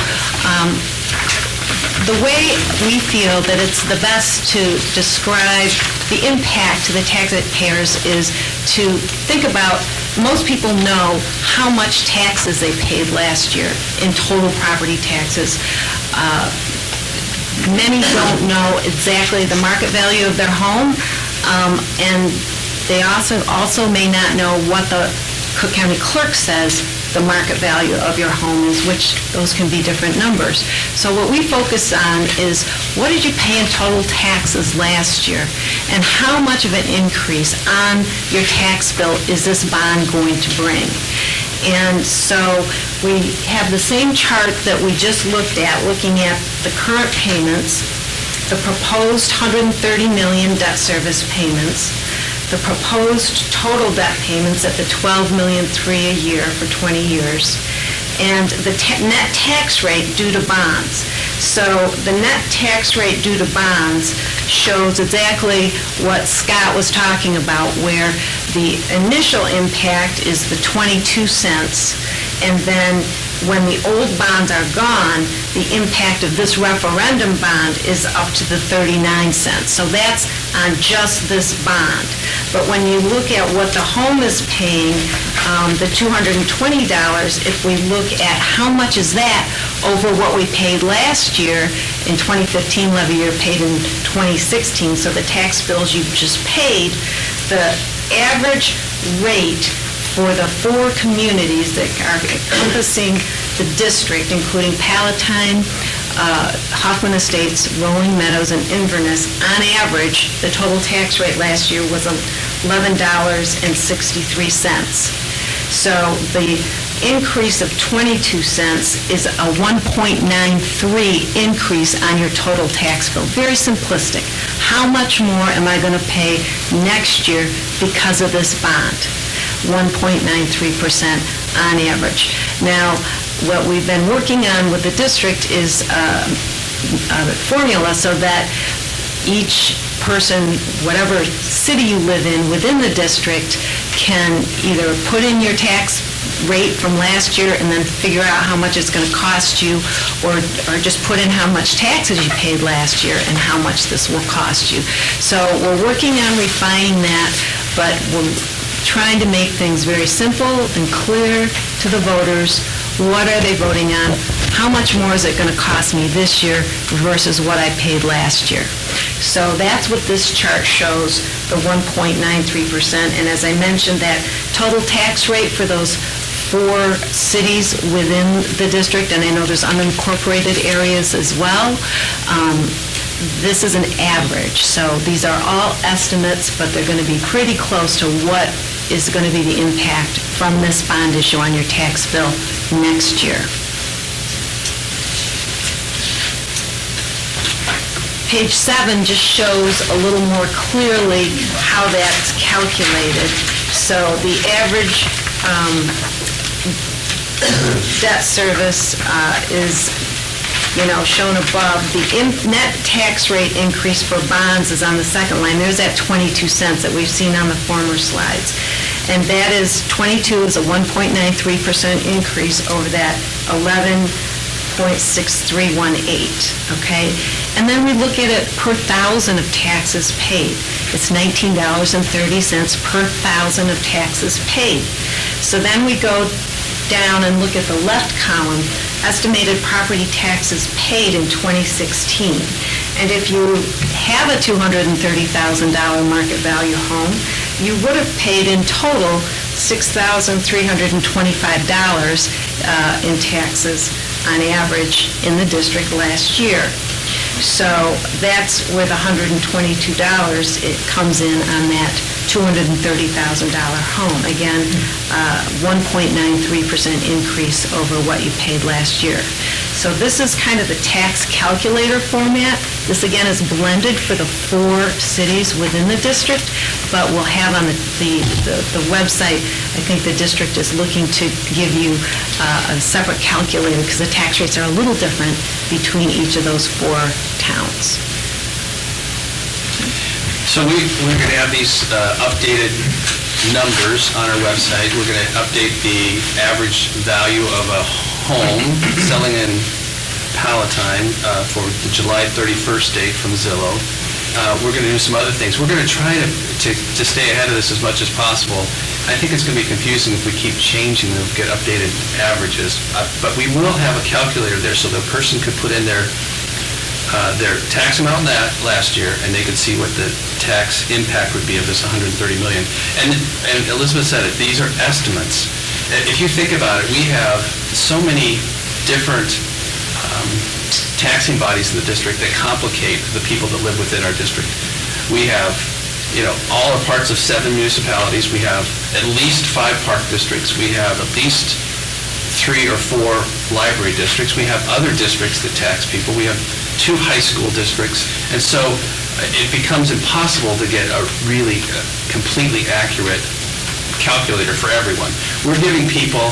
the way we feel that it's the best to describe the impact to the taxpayers is to think about, most people know how much taxes they paid last year in total property taxes. Many don't know exactly the market value of their home, and they also may not know what the Cook County Clerk says the market value of your home is, which those can be different numbers. So what we focus on is, what did you pay in total taxes last year, and how much of an increase on your tax bill is this bond going to bring? And so we have the same chart that we just looked at, looking at the current payments, the proposed $130 million debt service payments, the proposed total debt payments at the $12.3 million a year for 20 years, and the net tax rate due to bonds. So the net tax rate due to bonds shows exactly what Scott was talking about, where the initial impact is the 22 cents, and then when the old bonds are gone, the impact of this referendum bond is up to the 39 cents. So that's on just this bond. But when you look at what the home is paying, the $220, if we look at how much is that over what we paid last year in 2015 levy year, paid in 2016, so the tax bills you've just paid, the average rate for the 4 communities that are encompassing the district, including Palatine, Hoffman Estates, Rolling Meadows, and Inverness, on average, the total tax rate last year was $11.63. So the increase of 22 cents is a 1.93 increase on your total tax bill. Very simplistic. How much more am I going to pay next year because of this bond? 1.93% on average. Now, what we've been working on with the district is a formula so that each person, whatever city you live in within the district, can either put in your tax rate from last year and then figure out how much it's going to cost you, or just put in how much taxes you paid last year and how much this will cost you. So we're working on refining that, but we're trying to make things very simple and clear to the voters. What are they voting on? How much more is it going to cost me this year versus what I paid last year? So that's what this chart shows, the 1.93%. And as I mentioned, that total tax rate for those 4 cities within the district, and I know there's unincorporated areas as well, this is an average. So these are all estimates, but they're going to be pretty close to what is going to be the impact from this bond issue on your tax bill next year. Page 7 just shows a little more clearly how that's calculated. So the average debt service is shown above. The net tax rate increase for bonds is on the second line. There's that 22 cents that we've seen on the former slides. And that is, 22 is a 1.93% increase over that 11.6318, okay? And then we look at it per thousand of taxes paid. It's $19.30 per thousand of taxes paid. So then we go down and look at the left column, estimated property taxes paid in 2016. And if you have a $230,000 market value home, you would have paid in total $6,325 in taxes on average in the district last year. So that's where the $122, it comes in on that $230,000 home. Again, 1.93% increase over what you paid last year. So this is kind of the tax calculator format. This again is blended for the 4 cities within the district, but we'll have on the website, I think the district is looking to give you a separate calculator because the tax rates are a little different between each of those 4 towns. So we're going to have these updated numbers on our website. We're going to update the average value of a home selling in Palatine for the July 31st date from Zillow. We're going to do some other things. We're going to try to stay ahead of this as much as possible. I think it's going to be confusing if we keep changing them, get updated averages. But we will have a calculator there so the person could put in their tax amount last year, and they could see what the tax impact would be of this $130 million. And Elizabeth said it, these are estimates. If you think about it, we have so many different taxing bodies in the district that complicate the people that live within our district. We have, all are parts of 7 municipalities. We have at least 5 park districts. We have at least 3 or 4 library districts. We have other districts that tax people. We have 2 high school districts. And so it becomes impossible to get a really completely accurate calculator for everyone. We're giving people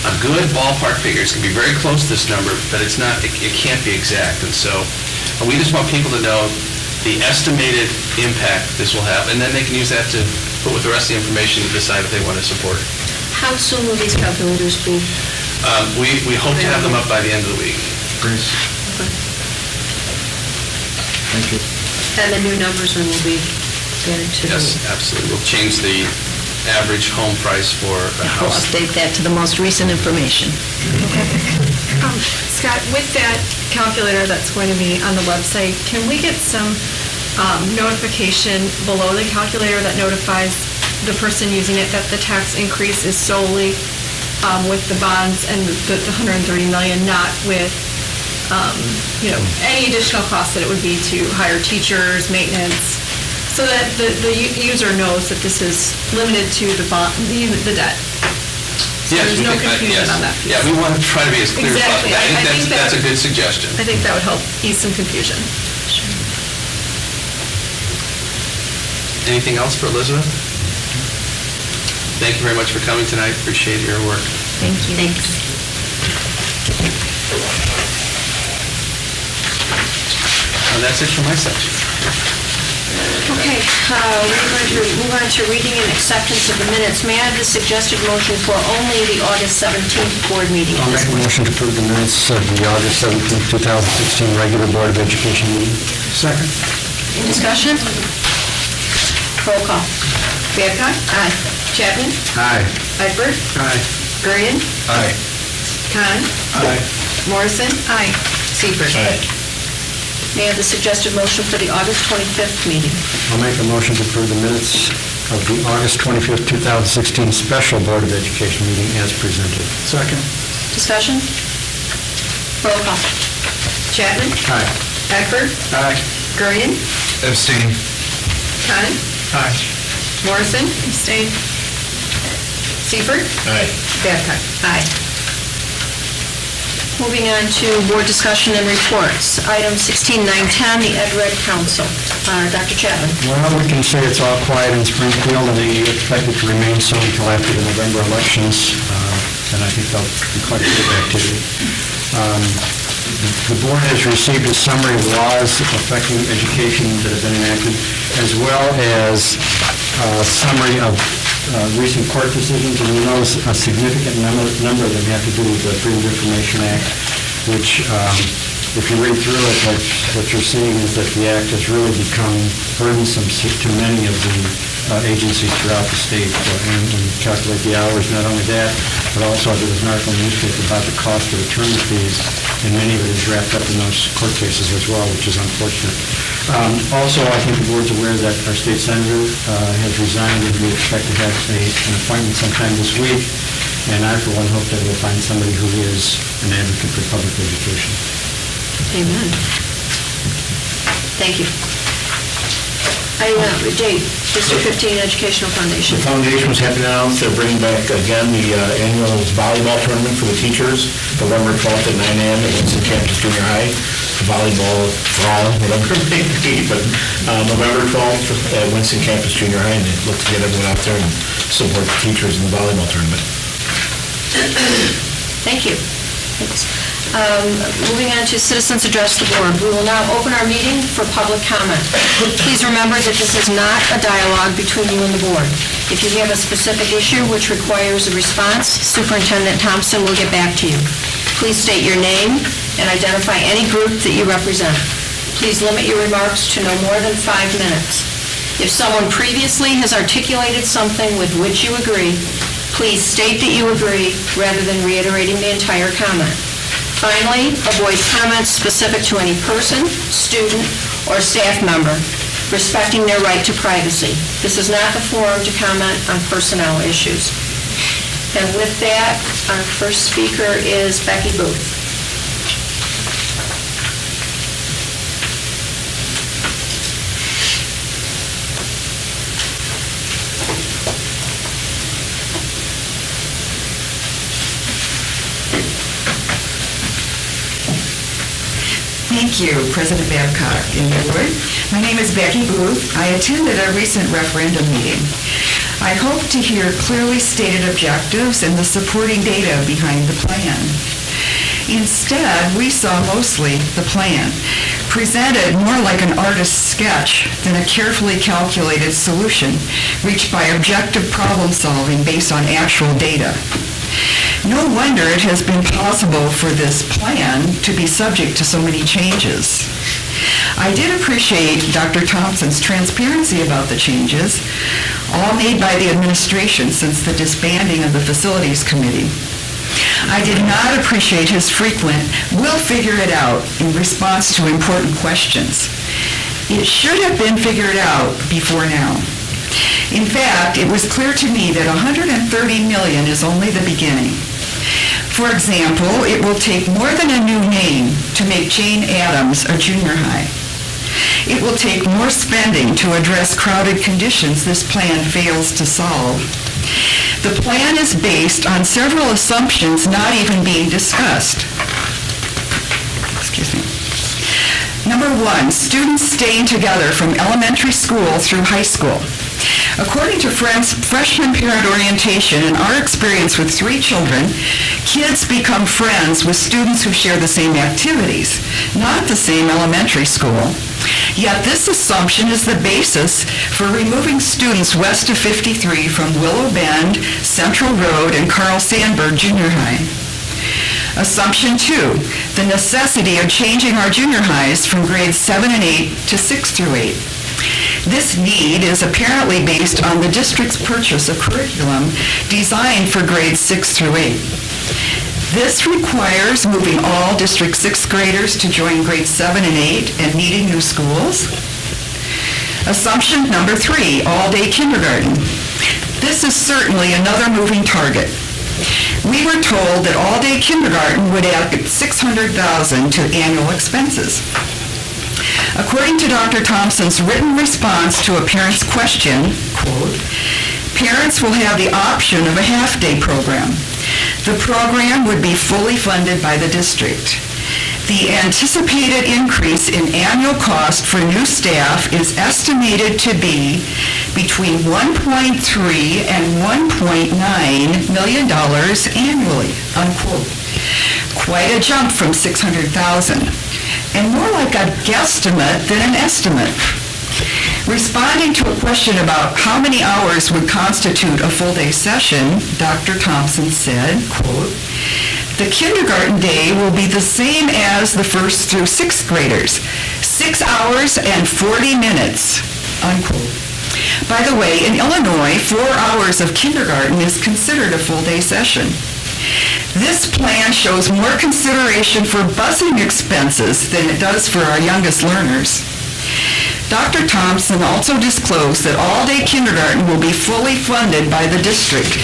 a good ballpark figure. It's going to be very close to this number, but it can't be exact. And so we just want people to know the estimated impact this will have, and then they can use that to put with the rest of the information to decide if they want to support it. How soon will these calculators be? We hope to have them up by the end of the week. Thank you. And the new numbers then will be added to the... Yes, absolutely. We'll change the average home price for a We'll house. update that to the most recent information. Scott, with that calculator that's going to be on the website, can we get some notification below the calculator that notifies the person using it that the tax increase is solely with the bonds and the 130 million, not with, any additional costs that it would be to hire teachers, maintenance, so that the user knows that this is limited to the bond, the debt? So Yes, there's we no think that- confusion yes. on that piece. Yeah, we want to try to be as clear as Exactly. possible. I think That's a good suggestion. I think that would help ease some confusion. Anything else for Elizabeth? Thank you very much for coming tonight. Appreciate your work. Thank you. Thanks. And that's it for my section. Okay, we're going to move on to reading and acceptance of the minutes. May I have the suggested motion for only the August 17th board meeting? I'll make a motion to approve the minutes of the August 17th, 2016 regular Board of Education meeting. Second. Any discussion? Roll call. Babcock? Aye. Chapman? Aye. Egbert? Aye. Gurian? Aye. Khan? Aye. Morrison? Aye. Seifert? May I have the suggested motion for the August 25th meeting? I'll make a motion to approve the minutes of the August 25th, 2016 special Board of Education meeting as presented. Second. Discussion? Roll call. Chapman? Aye. Egbert? Aye. Gurian? Abstain. Khan? Aye. Morrison? Abstain. Seifert? Aye. Babcock? Aye. Moving on to board discussion and reports. Item 16.910, the Ed Red Council. Dr. Chapman. Well, we can say it's all quiet in Springfield, and they expect it to remain so until after the November elections, and I think there'll be quite a bit of activity. The board has received a summary of laws affecting education that have been enacted, as well as a summary of recent court decisions, and you'll notice a significant number of them have to do with the Freedom of Information Act, which, if you read through it, what you're seeing is that the act has really become burdensome to many of the agencies throughout the state. And when you calculate the hours, not only that, but also there was an article in the newspaper about the cost of attorney fees, and many of it is wrapped up in those court cases as well, which is unfortunate. Also, I think the board's aware that our state senator has resigned, and we expect to have an appointment sometime this week, and I, for one, hope that we'll find somebody who is an advocate for public education. Amen. Thank you. Dave, District 15 Educational Foundation. The foundation was happy to announce they're bringing back again the annual volleyball tournament for the teachers, November 12th at 9 a.m. at Winston Campus Junior High. Volleyball, brawl, whatever it may be, but November 12th at Winston Campus Junior High, and they look to get everyone out there and support the teachers in the volleyball tournament. Thank you. Thanks. Moving on to citizens address the board. We will now open our meeting for public comment. Please remember that this is not a dialogue between you and the board. If you have a specific issue which requires a response, Superintendent Thompson will get back to you. Please state your name and identify any group that you represent. Please limit your remarks to no more than 5 minutes. If someone previously has articulated something with which you agree, please state that you agree rather than reiterating the entire comment. Finally, avoid comments specific to any person, student, or staff member, respecting their right to privacy. This is not the forum to comment on personnel issues. And with that, our first speaker is Becky Booth. Thank you, President Babcock and your board. My name is Becky Booth. I attended a recent referendum meeting. I hope to hear clearly stated objectives and the supporting data behind the plan. Instead, we saw mostly the plan, presented more like an artist's sketch than a carefully calculated solution reached by objective problem solving based on actual data. No wonder it has been possible for this plan to be subject to so many changes. I did appreciate Dr. Thompson's transparency about the changes, all made by the administration since the disbanding of the Facilities Committee. I did not appreciate his frequent, "we'll figure it out," in response to important questions. It should have been figured out before now. In fact, it was clear to me that $130 million is only the beginning. For example, it will take more than a new name to make Jane Addams a junior high. It will take more spending to address crowded conditions this plan fails to solve. The plan is based on several assumptions not even being discussed. Excuse me. Number one, students staying together from elementary school through high school. According to freshman parent orientation and our experience with 3 children, kids become friends with students who share the same activities, not the same elementary school. Yet this assumption is the basis for removing students west of 53 from Willow Bend, Central Road, and Carl Sandburg Junior High. Assumption 2, the necessity of changing our junior highs from grades 7 and 8 to 6 through 8. This need is apparently based on the district's purchase of curriculum designed for grades 6 through 8. This requires moving all District 6th graders to join grades 7 and 8 and needing new schools. Assumption number 3, all-day kindergarten. This is certainly another moving target. We were told that all-day kindergarten would add $600,000 to annual expenses. According to Dr. Thompson's written response to a parent's question, quote, parents will have the option of a half-day program. The program would be fully funded by the district. The anticipated increase in annual cost for new staff is estimated to be between $1.3 and $1.9 million annually, unquote. Quite a jump from $600,000, and more like a guesstimate than an estimate. Responding to a question about how many hours would constitute a full-day session, Dr. Thompson said, quote, the kindergarten day will be the same as the 1st through 6th graders, 6 hours and 40 minutes, unquote. By the way, in Illinois, 4 hours of kindergarten is considered a full-day session. This plan shows more consideration for busing expenses than it does for our youngest learners. Dr. Thompson also disclosed that all-day kindergarten will be fully funded by the district,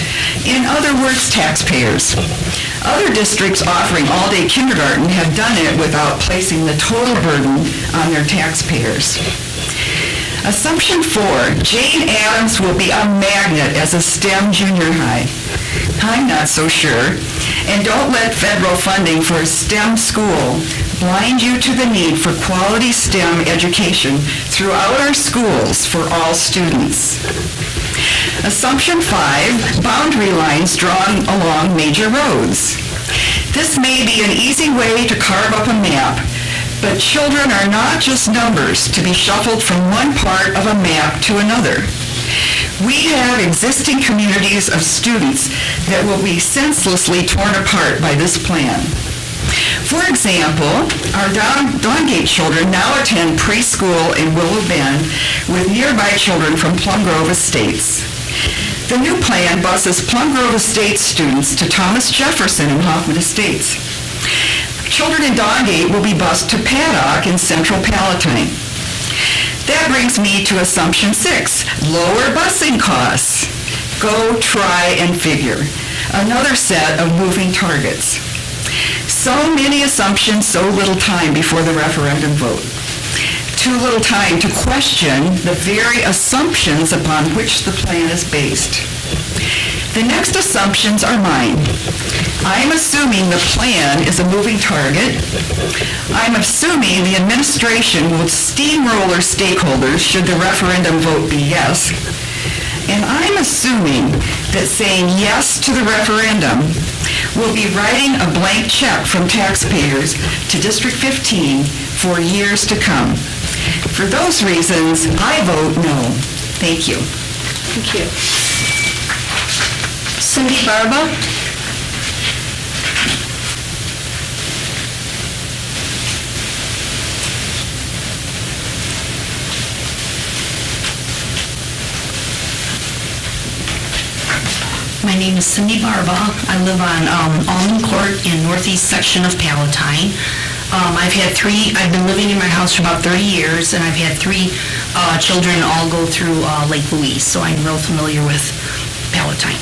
in other words, taxpayers. Other districts offering all-day kindergarten have done it without placing the total burden on their taxpayers. Assumption 4, Jane Addams will be a magnet as a STEM junior high. I'm not so sure. And don't let federal funding for a STEM school blind you to the need for quality STEM education throughout our schools for all students. Assumption 5, boundary lines drawn along major roads. This may be an easy way to carve up a map, but children are not just numbers to be shuffled from one part of a map to another. We have existing communities of students that will be senselessly torn apart by this plan. For example, our Dongate children now attend preschool in Willow Bend with nearby children from Plum Grove Estates. The new plan buses Plum Grove Estates students to Thomas Jefferson and Hoffman Estates. Children in Dongate will be bused to Paddock in Central Palatine. That brings me to assumption 6, lower busing costs. Go, try, and figure. Another set of moving targets. So many assumptions, so little time before the referendum vote. Too little time to question the very assumptions upon which the plan is based. The next assumptions are mine. I'm assuming the plan is a moving target. I'm assuming the administration will steamroller stakeholders should the referendum vote be yes. And I'm assuming that saying yes to the referendum will be writing a blank check from taxpayers to District 15 for years to come. For those reasons, I vote no. Thank you. Thank you. Cindy Barba? My name is Cindy Barba. I live on Almond Court in northeast section of Palatine. I've been living in my house for about 30 years, and I've had 3 children all go through Lake Louise, so I'm real familiar with Palatine.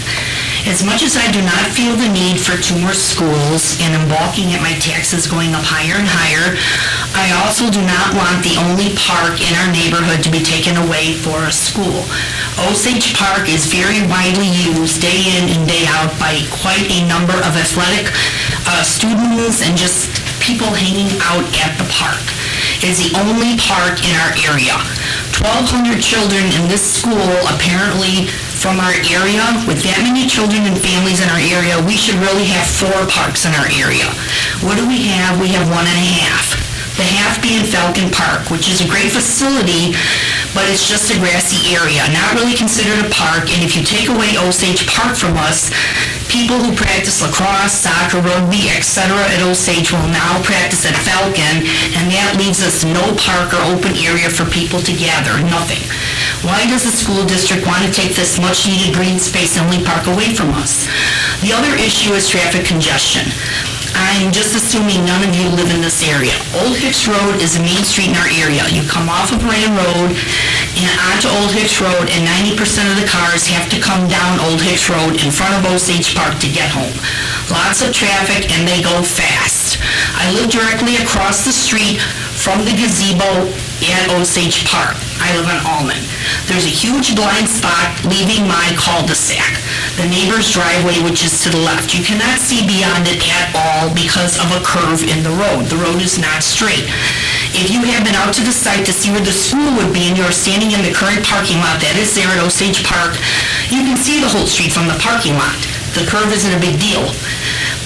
As much as I do not feel the need for 2 more schools, and I'm balking at my taxes going up higher and higher, I also do not want the only park in our neighborhood to be taken away for a school. Osage Park is very widely used day in and day out by quite a number of athletic students and just people hanging out at the park. It's the only park in our area. 1,200 children in this school apparently from our area. With that many children and families in our area, we should really have 4 parks in our area. What do we have? We have 1.5. The half being Falcon Park, which is a great facility, but it's just a grassy area, not really considered a park. And if you take away Osage Park from us, people who practice lacrosse, soccer, rugby, etc. at Osage will now practice at Falcon, and that leaves us no park or open area for people to gather, nothing. Why does the school district want to take this much-needed green space in Lee Park away from us? The other issue is traffic congestion. I'm just assuming none of you live in this area. Old Hicks Road is a main street in our area. You come off of Rand Road and onto Old Hicks Road, and 90% of the cars have to come down Old Hicks Road in front of Osage Park to get home. Lots of traffic, and they go fast. I live directly across the street from the gazebo at Osage Park. I live on Almond. There's a huge blind spot leaving my cul-de-sac, the neighbor's driveway, which is to the left. You cannot see beyond it at all because of a curve in the road. The road is not straight. If you have been out to the site to see where the school would be and you're standing in the current parking lot that is there at Osage Park, you can see the whole street from the parking lot. The curve isn't a big deal.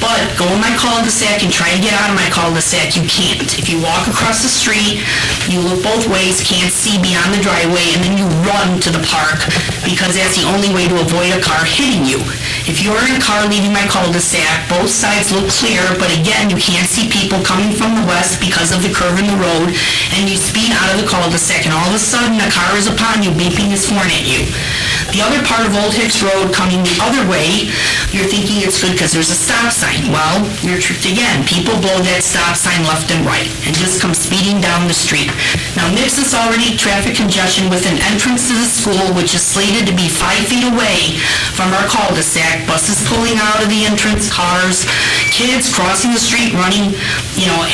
But go in my cul-de-sac and try and get out of my cul-de-sac, you can't. If you walk across the street, you look both ways, can't see beyond the driveway, and then you run to the park because that's the only way to avoid a car hitting you. If you're in a car leaving my cul-de-sac, both sides look clear, but again, you can't see people coming from the west because of the curve in the road, and you speed out of the cul-de-sac, and all of a sudden, a car is upon you, beeping his horn at you. The other part of Old Hicks Road coming the other way, you're thinking it's good because there's a stop sign. Well, you're tricked again. People blow that stop sign left and right and just come speeding down the street. Now, mix is already traffic congestion with an entrance to the school, which is slated to be 5 feet away from our cul-de-sac, buses pulling out of the entrance, cars, kids crossing the street, running,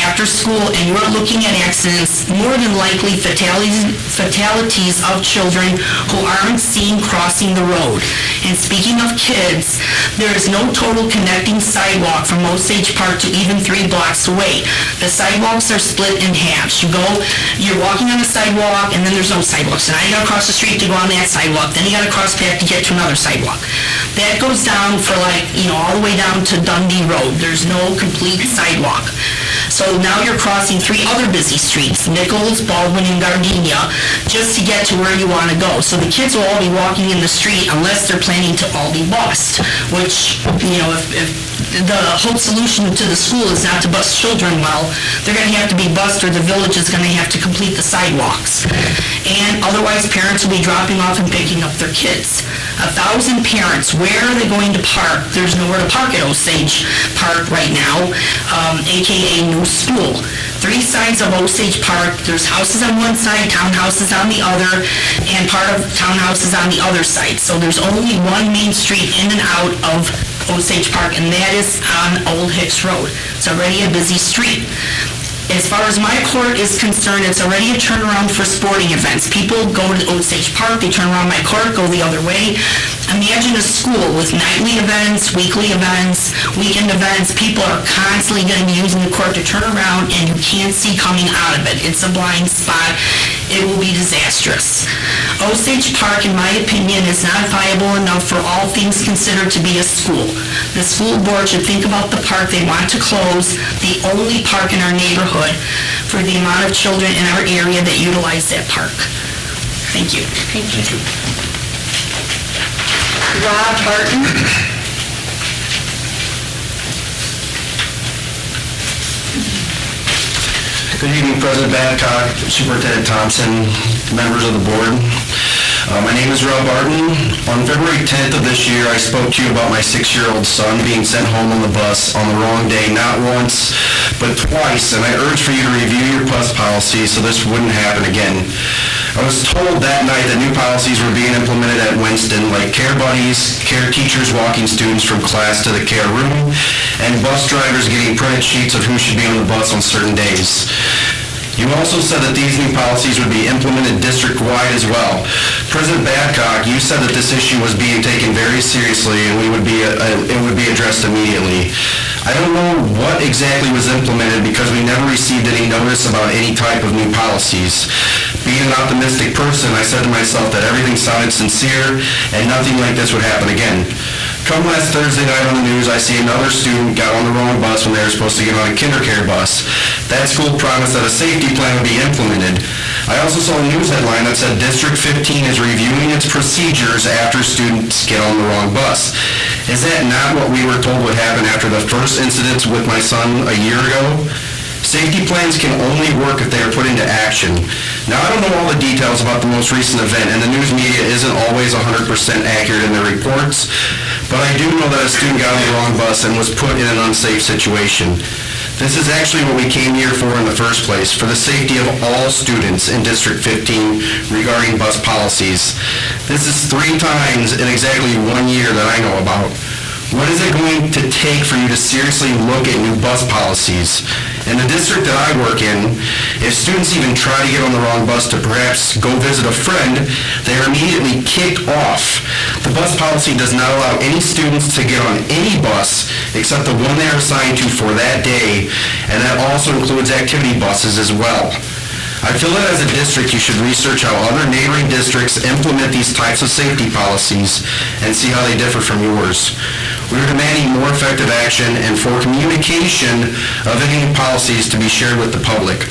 after school, and you're looking at accidents, more than likely fatalities of children who aren't seen crossing the road. And speaking of kids, there is no total connecting sidewalk from Osage Park to even 3 blocks away. The sidewalks are split in halves. You're walking on the sidewalk, and then there's no sidewalks. And now you gotta cross the street to go on that sidewalk. Then you gotta cross back to get to another sidewalk. That goes down for all the way down to Dundee Road. There's no complete sidewalk. So now you're crossing 3 other busy streets, Nichols, Baldwin, and Gardenia, just to get to where you want to go. So the kids will all be walking in the street unless they're planning to all be bused, which, if the whole solution to the school is not to bus children, well, they're going to have to be bused or the village is going to have to complete the sidewalks. And otherwise, parents will be dropping off and picking up their kids. 1,000 parents, where are they going to park? There's nowhere to park at Osage Park right now, AKA new school. 3 sides of Osage Park, there's houses on one side, townhouses on the other, and part of townhouses on the other side. So there's only one main street in and out of Osage Park, and that is on Old Hicks Road. It's already a busy street. As far as my court is concerned, it's already a turnaround for sporting events. People go to Osage Park, they turn around my court, go the other way. Imagine a school with nightly events, weekly events, weekend events. People are constantly going to be using the court to turn around, and you can't see coming out of it. It's a blind spot. it will be disastrous. Osage Park, in my opinion, is not viable enough for all things considered to be a school. The school board should think about the park they want to close, the only park in our neighborhood, for the amount of children in our area that utilize that park. Thank you. Thank you. Rob Barton? Good evening, President Babcock, Superintendent Thompson, members of the board. My name is Rob Barton. On February 10th of this year, I spoke to you about my 6-year-old son being sent home on the bus on the wrong day, not once, but twice, and I urged for you to review your bus policy so this wouldn't happen again. I was told that night that new policies were being implemented at Winston, like care buddies, care teachers walking students from class to the care room, and bus drivers getting printed sheets of who should be on the bus on certain days. You also said that these new policies would be implemented district-wide as well. President Babcock, you said that this issue was being taken very seriously and it would be addressed immediately. I don't know what exactly was implemented because we never received any notice about any type of new policies. Being an optimistic person, I said to myself that everything sounded sincere and nothing like this would happen again. Come last Thursday night on the news, I see another student got on the wrong bus when they were supposed to get on a kindercare bus. That school promised that a safety plan would be implemented. I also saw a news headline that said District 15 is reviewing its procedures after students get on the wrong bus. Is that not what we were told would happen after the first incidents with my son a year ago? Safety plans can only work if they are put into action. Now, I don't know all the details about the most recent event, and the news media isn't always 100% accurate in their reports, but I do know that a student got on the wrong bus and was put in an unsafe situation. This is actually what we came here for in the first place, for the safety of all students in District 15 regarding bus policies. This is 3 times in exactly 1 year that I know about. What is it going to take for you to seriously look at new bus policies? In the district that I work in, if students even try to get on the wrong bus to perhaps go visit a friend, they are immediately kicked off. The bus policy does not allow any students to get on any bus except the one they are assigned to for that day, and that also includes activity buses as well. I feel that as a district, you should research how other neighboring districts implement these types of safety policies and see how they differ from yours. We are demanding more effective action and for communication of any new policies to be shared with the public.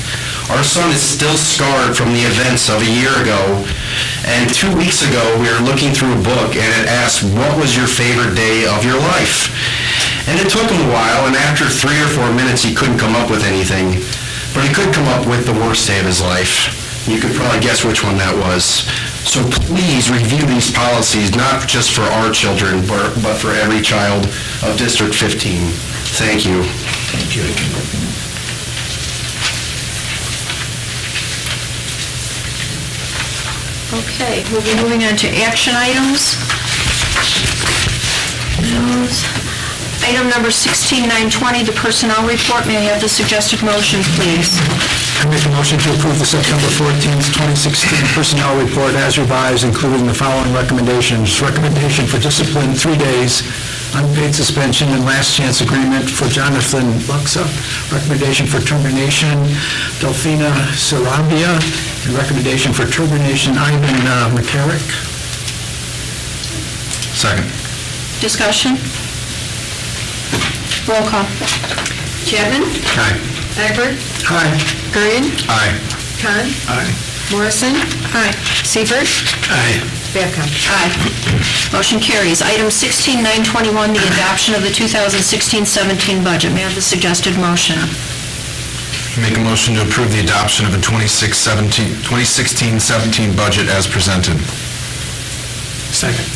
Our son is still scarred from the events of a year ago, and 2 weeks ago we were looking through a book and it asked, what was your favorite day of your life? And it took him a while, and after 3 or 4 minutes he couldn't come up with anything. But he could come up with the worst day of his life. You could probably guess which one that was. So please review these policies, not just for our children, but for every child of District 15. Thank you. Thank you. Okay, we'll be moving on to action items. Item number 16920, the personnel report. May I have the suggested motion, please? I make a motion to approve the September 14th, 2016 personnel report as revised, including the following recommendations. Recommendation for discipline, 3 days, unpaid suspension and last chance agreement for Jonathan Buxa. Recommendation for termination, Delphina Sarabia. And recommendation for termination, Ivan McCarrick. Second. Discussion? Roll call. Chapman? Aye. Egbert? Aye. Gurian? Aye. Khan? Aye. Morrison? Aye. Seifert? Aye. Babcock? Aye. Motion carries. Item 16921, the adoption of the 2016-17 budget. May I have the suggested motion? Make a motion to approve the adoption of the 2016-17 budget as presented. Second.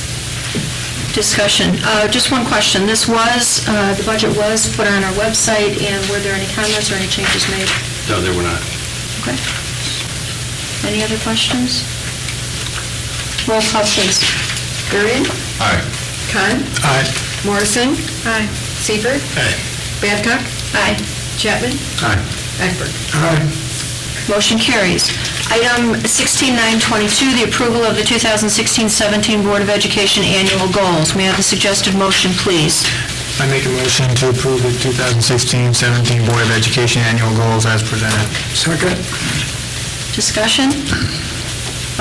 Discussion. Just one question. This was, the budget was put on our website, and were there any comments or any changes made? No, there were not. Okay. Any other questions? Roll call, please. Gurian? Aye. Khan? Aye. Morrison? Aye. Seifert? Aye. Babcock? Aye. Chapman? Aye. Egbert? Aye. Motion carries. Item 16922, the approval of the 2016-17 Board of Education annual goals. May I have the suggested motion, please? I make a motion to approve the 2016-17 Board of Education annual goals as presented. Second. Discussion?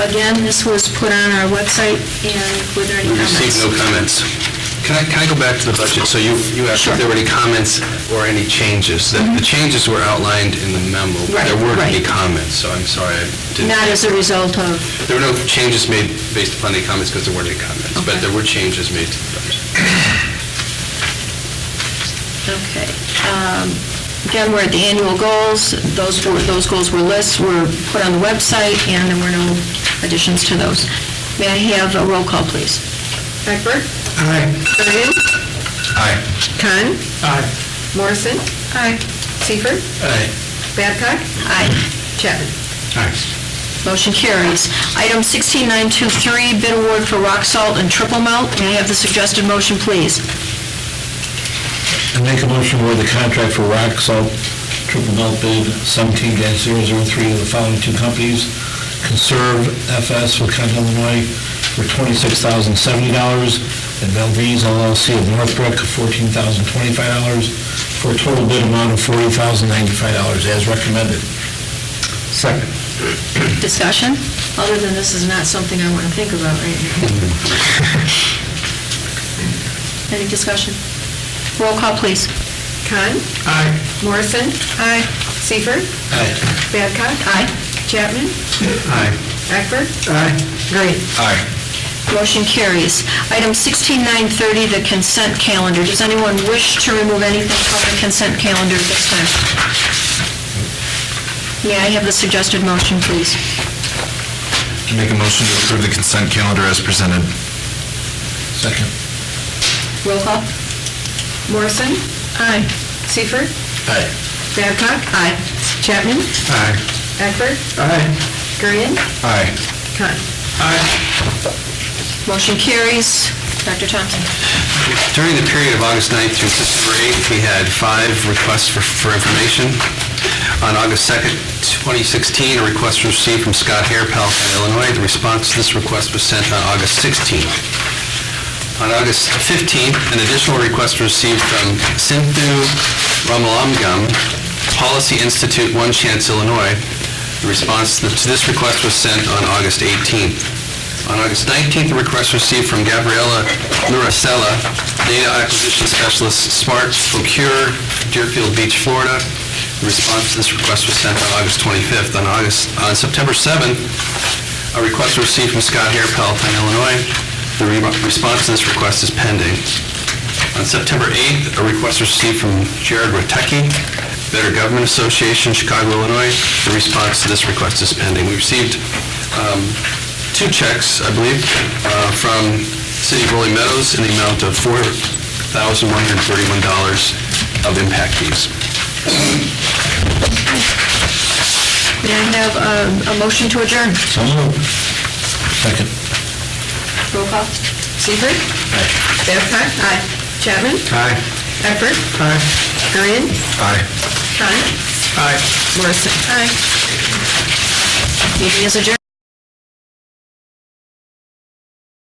Again, this was put on our website, and were there any We comments? received no comments. Can I go back to the budget? So you asked if there were any comments or any changes. The changes were outlined in the memo. Right, There weren't any right. comments, so I'm sorry I didn't. Not as a result of, There were no changes made based upon the comments because there weren't any comments, but there were changes made to the budget. okay. Again, we're at the annual goals. Those goals were lists, were put on the website, and there were no additions to those. May I have a roll call, please? Egbert? Aye. Bergen? Aye. Kahn? Aye. Morrison? Aye. Seifert? Aye. Babcock? Aye. Chapman? Aye. Motion carries. Item 16923, bid award for rock salt and triple melt. May I have the suggested motion, please? I make a motion where the contract for rock salt triple melt bid 17-003 of the following two companies, Conserve FS of Concord, Illinois, for $26,070, and Valdez LLC of Northbrook, $14,025, for a total bid amount of $40,095 as recommended. Second. Discussion? Other than this is not something I want to think about right now. Any discussion? Roll call, please. Kahn? Aye. Morrison? Aye. Seifert? Aye. Babcock? Aye. Chapman? Aye. Egbert? Aye. Green? Aye. Motion carries. Item 16930, the consent calendar. Does anyone wish to remove anything from the consent calendar at this time? May I have the suggested motion, please? Make a motion to approve the consent calendar as presented. Second. Roll call. Morrison? Aye. Seifert? Aye. Babcock? Aye. Chapman? Aye. Egbert? Aye. Green? Aye. Kahn? Motion carries. Dr. Thompson? During the period of August 9th through September 8th, we had 5 requests for information. On August 2nd, 2016, a request was received from Scott Hare, Palatine, Illinois. The response to this request was sent on August 16th. On August 15th, an additional request was received from Sinthu Ramalamgam, Policy Institute, One Chance, Illinois. The response to this request was sent on August 18th. On August 19th, a request was received from Gabriela Nuracella, Data Acquisition Specialist, Smart Procure, Deerfield Beach, Florida. The response to this request was sent on August 25th. On September 7th, a request was received from Scott Hare, Palatine, Illinois. The response to this request is pending. On September 8th, a request was received from Jared Witecki, Better Government Association, Chicago, Illinois. The response to this request is pending. We received 2 checks, I believe, from City of Rolling Meadows in the amount of $4,131 of impact fees. May I have a motion to adjourn? So moved. Second. Roll call. Seifert? Aye. Babcock? Aye. Chapman? Aye. Egbert? Aye. Green? Aye. Kahn? Aye. Morrison? Aye. Meeting is adjourned.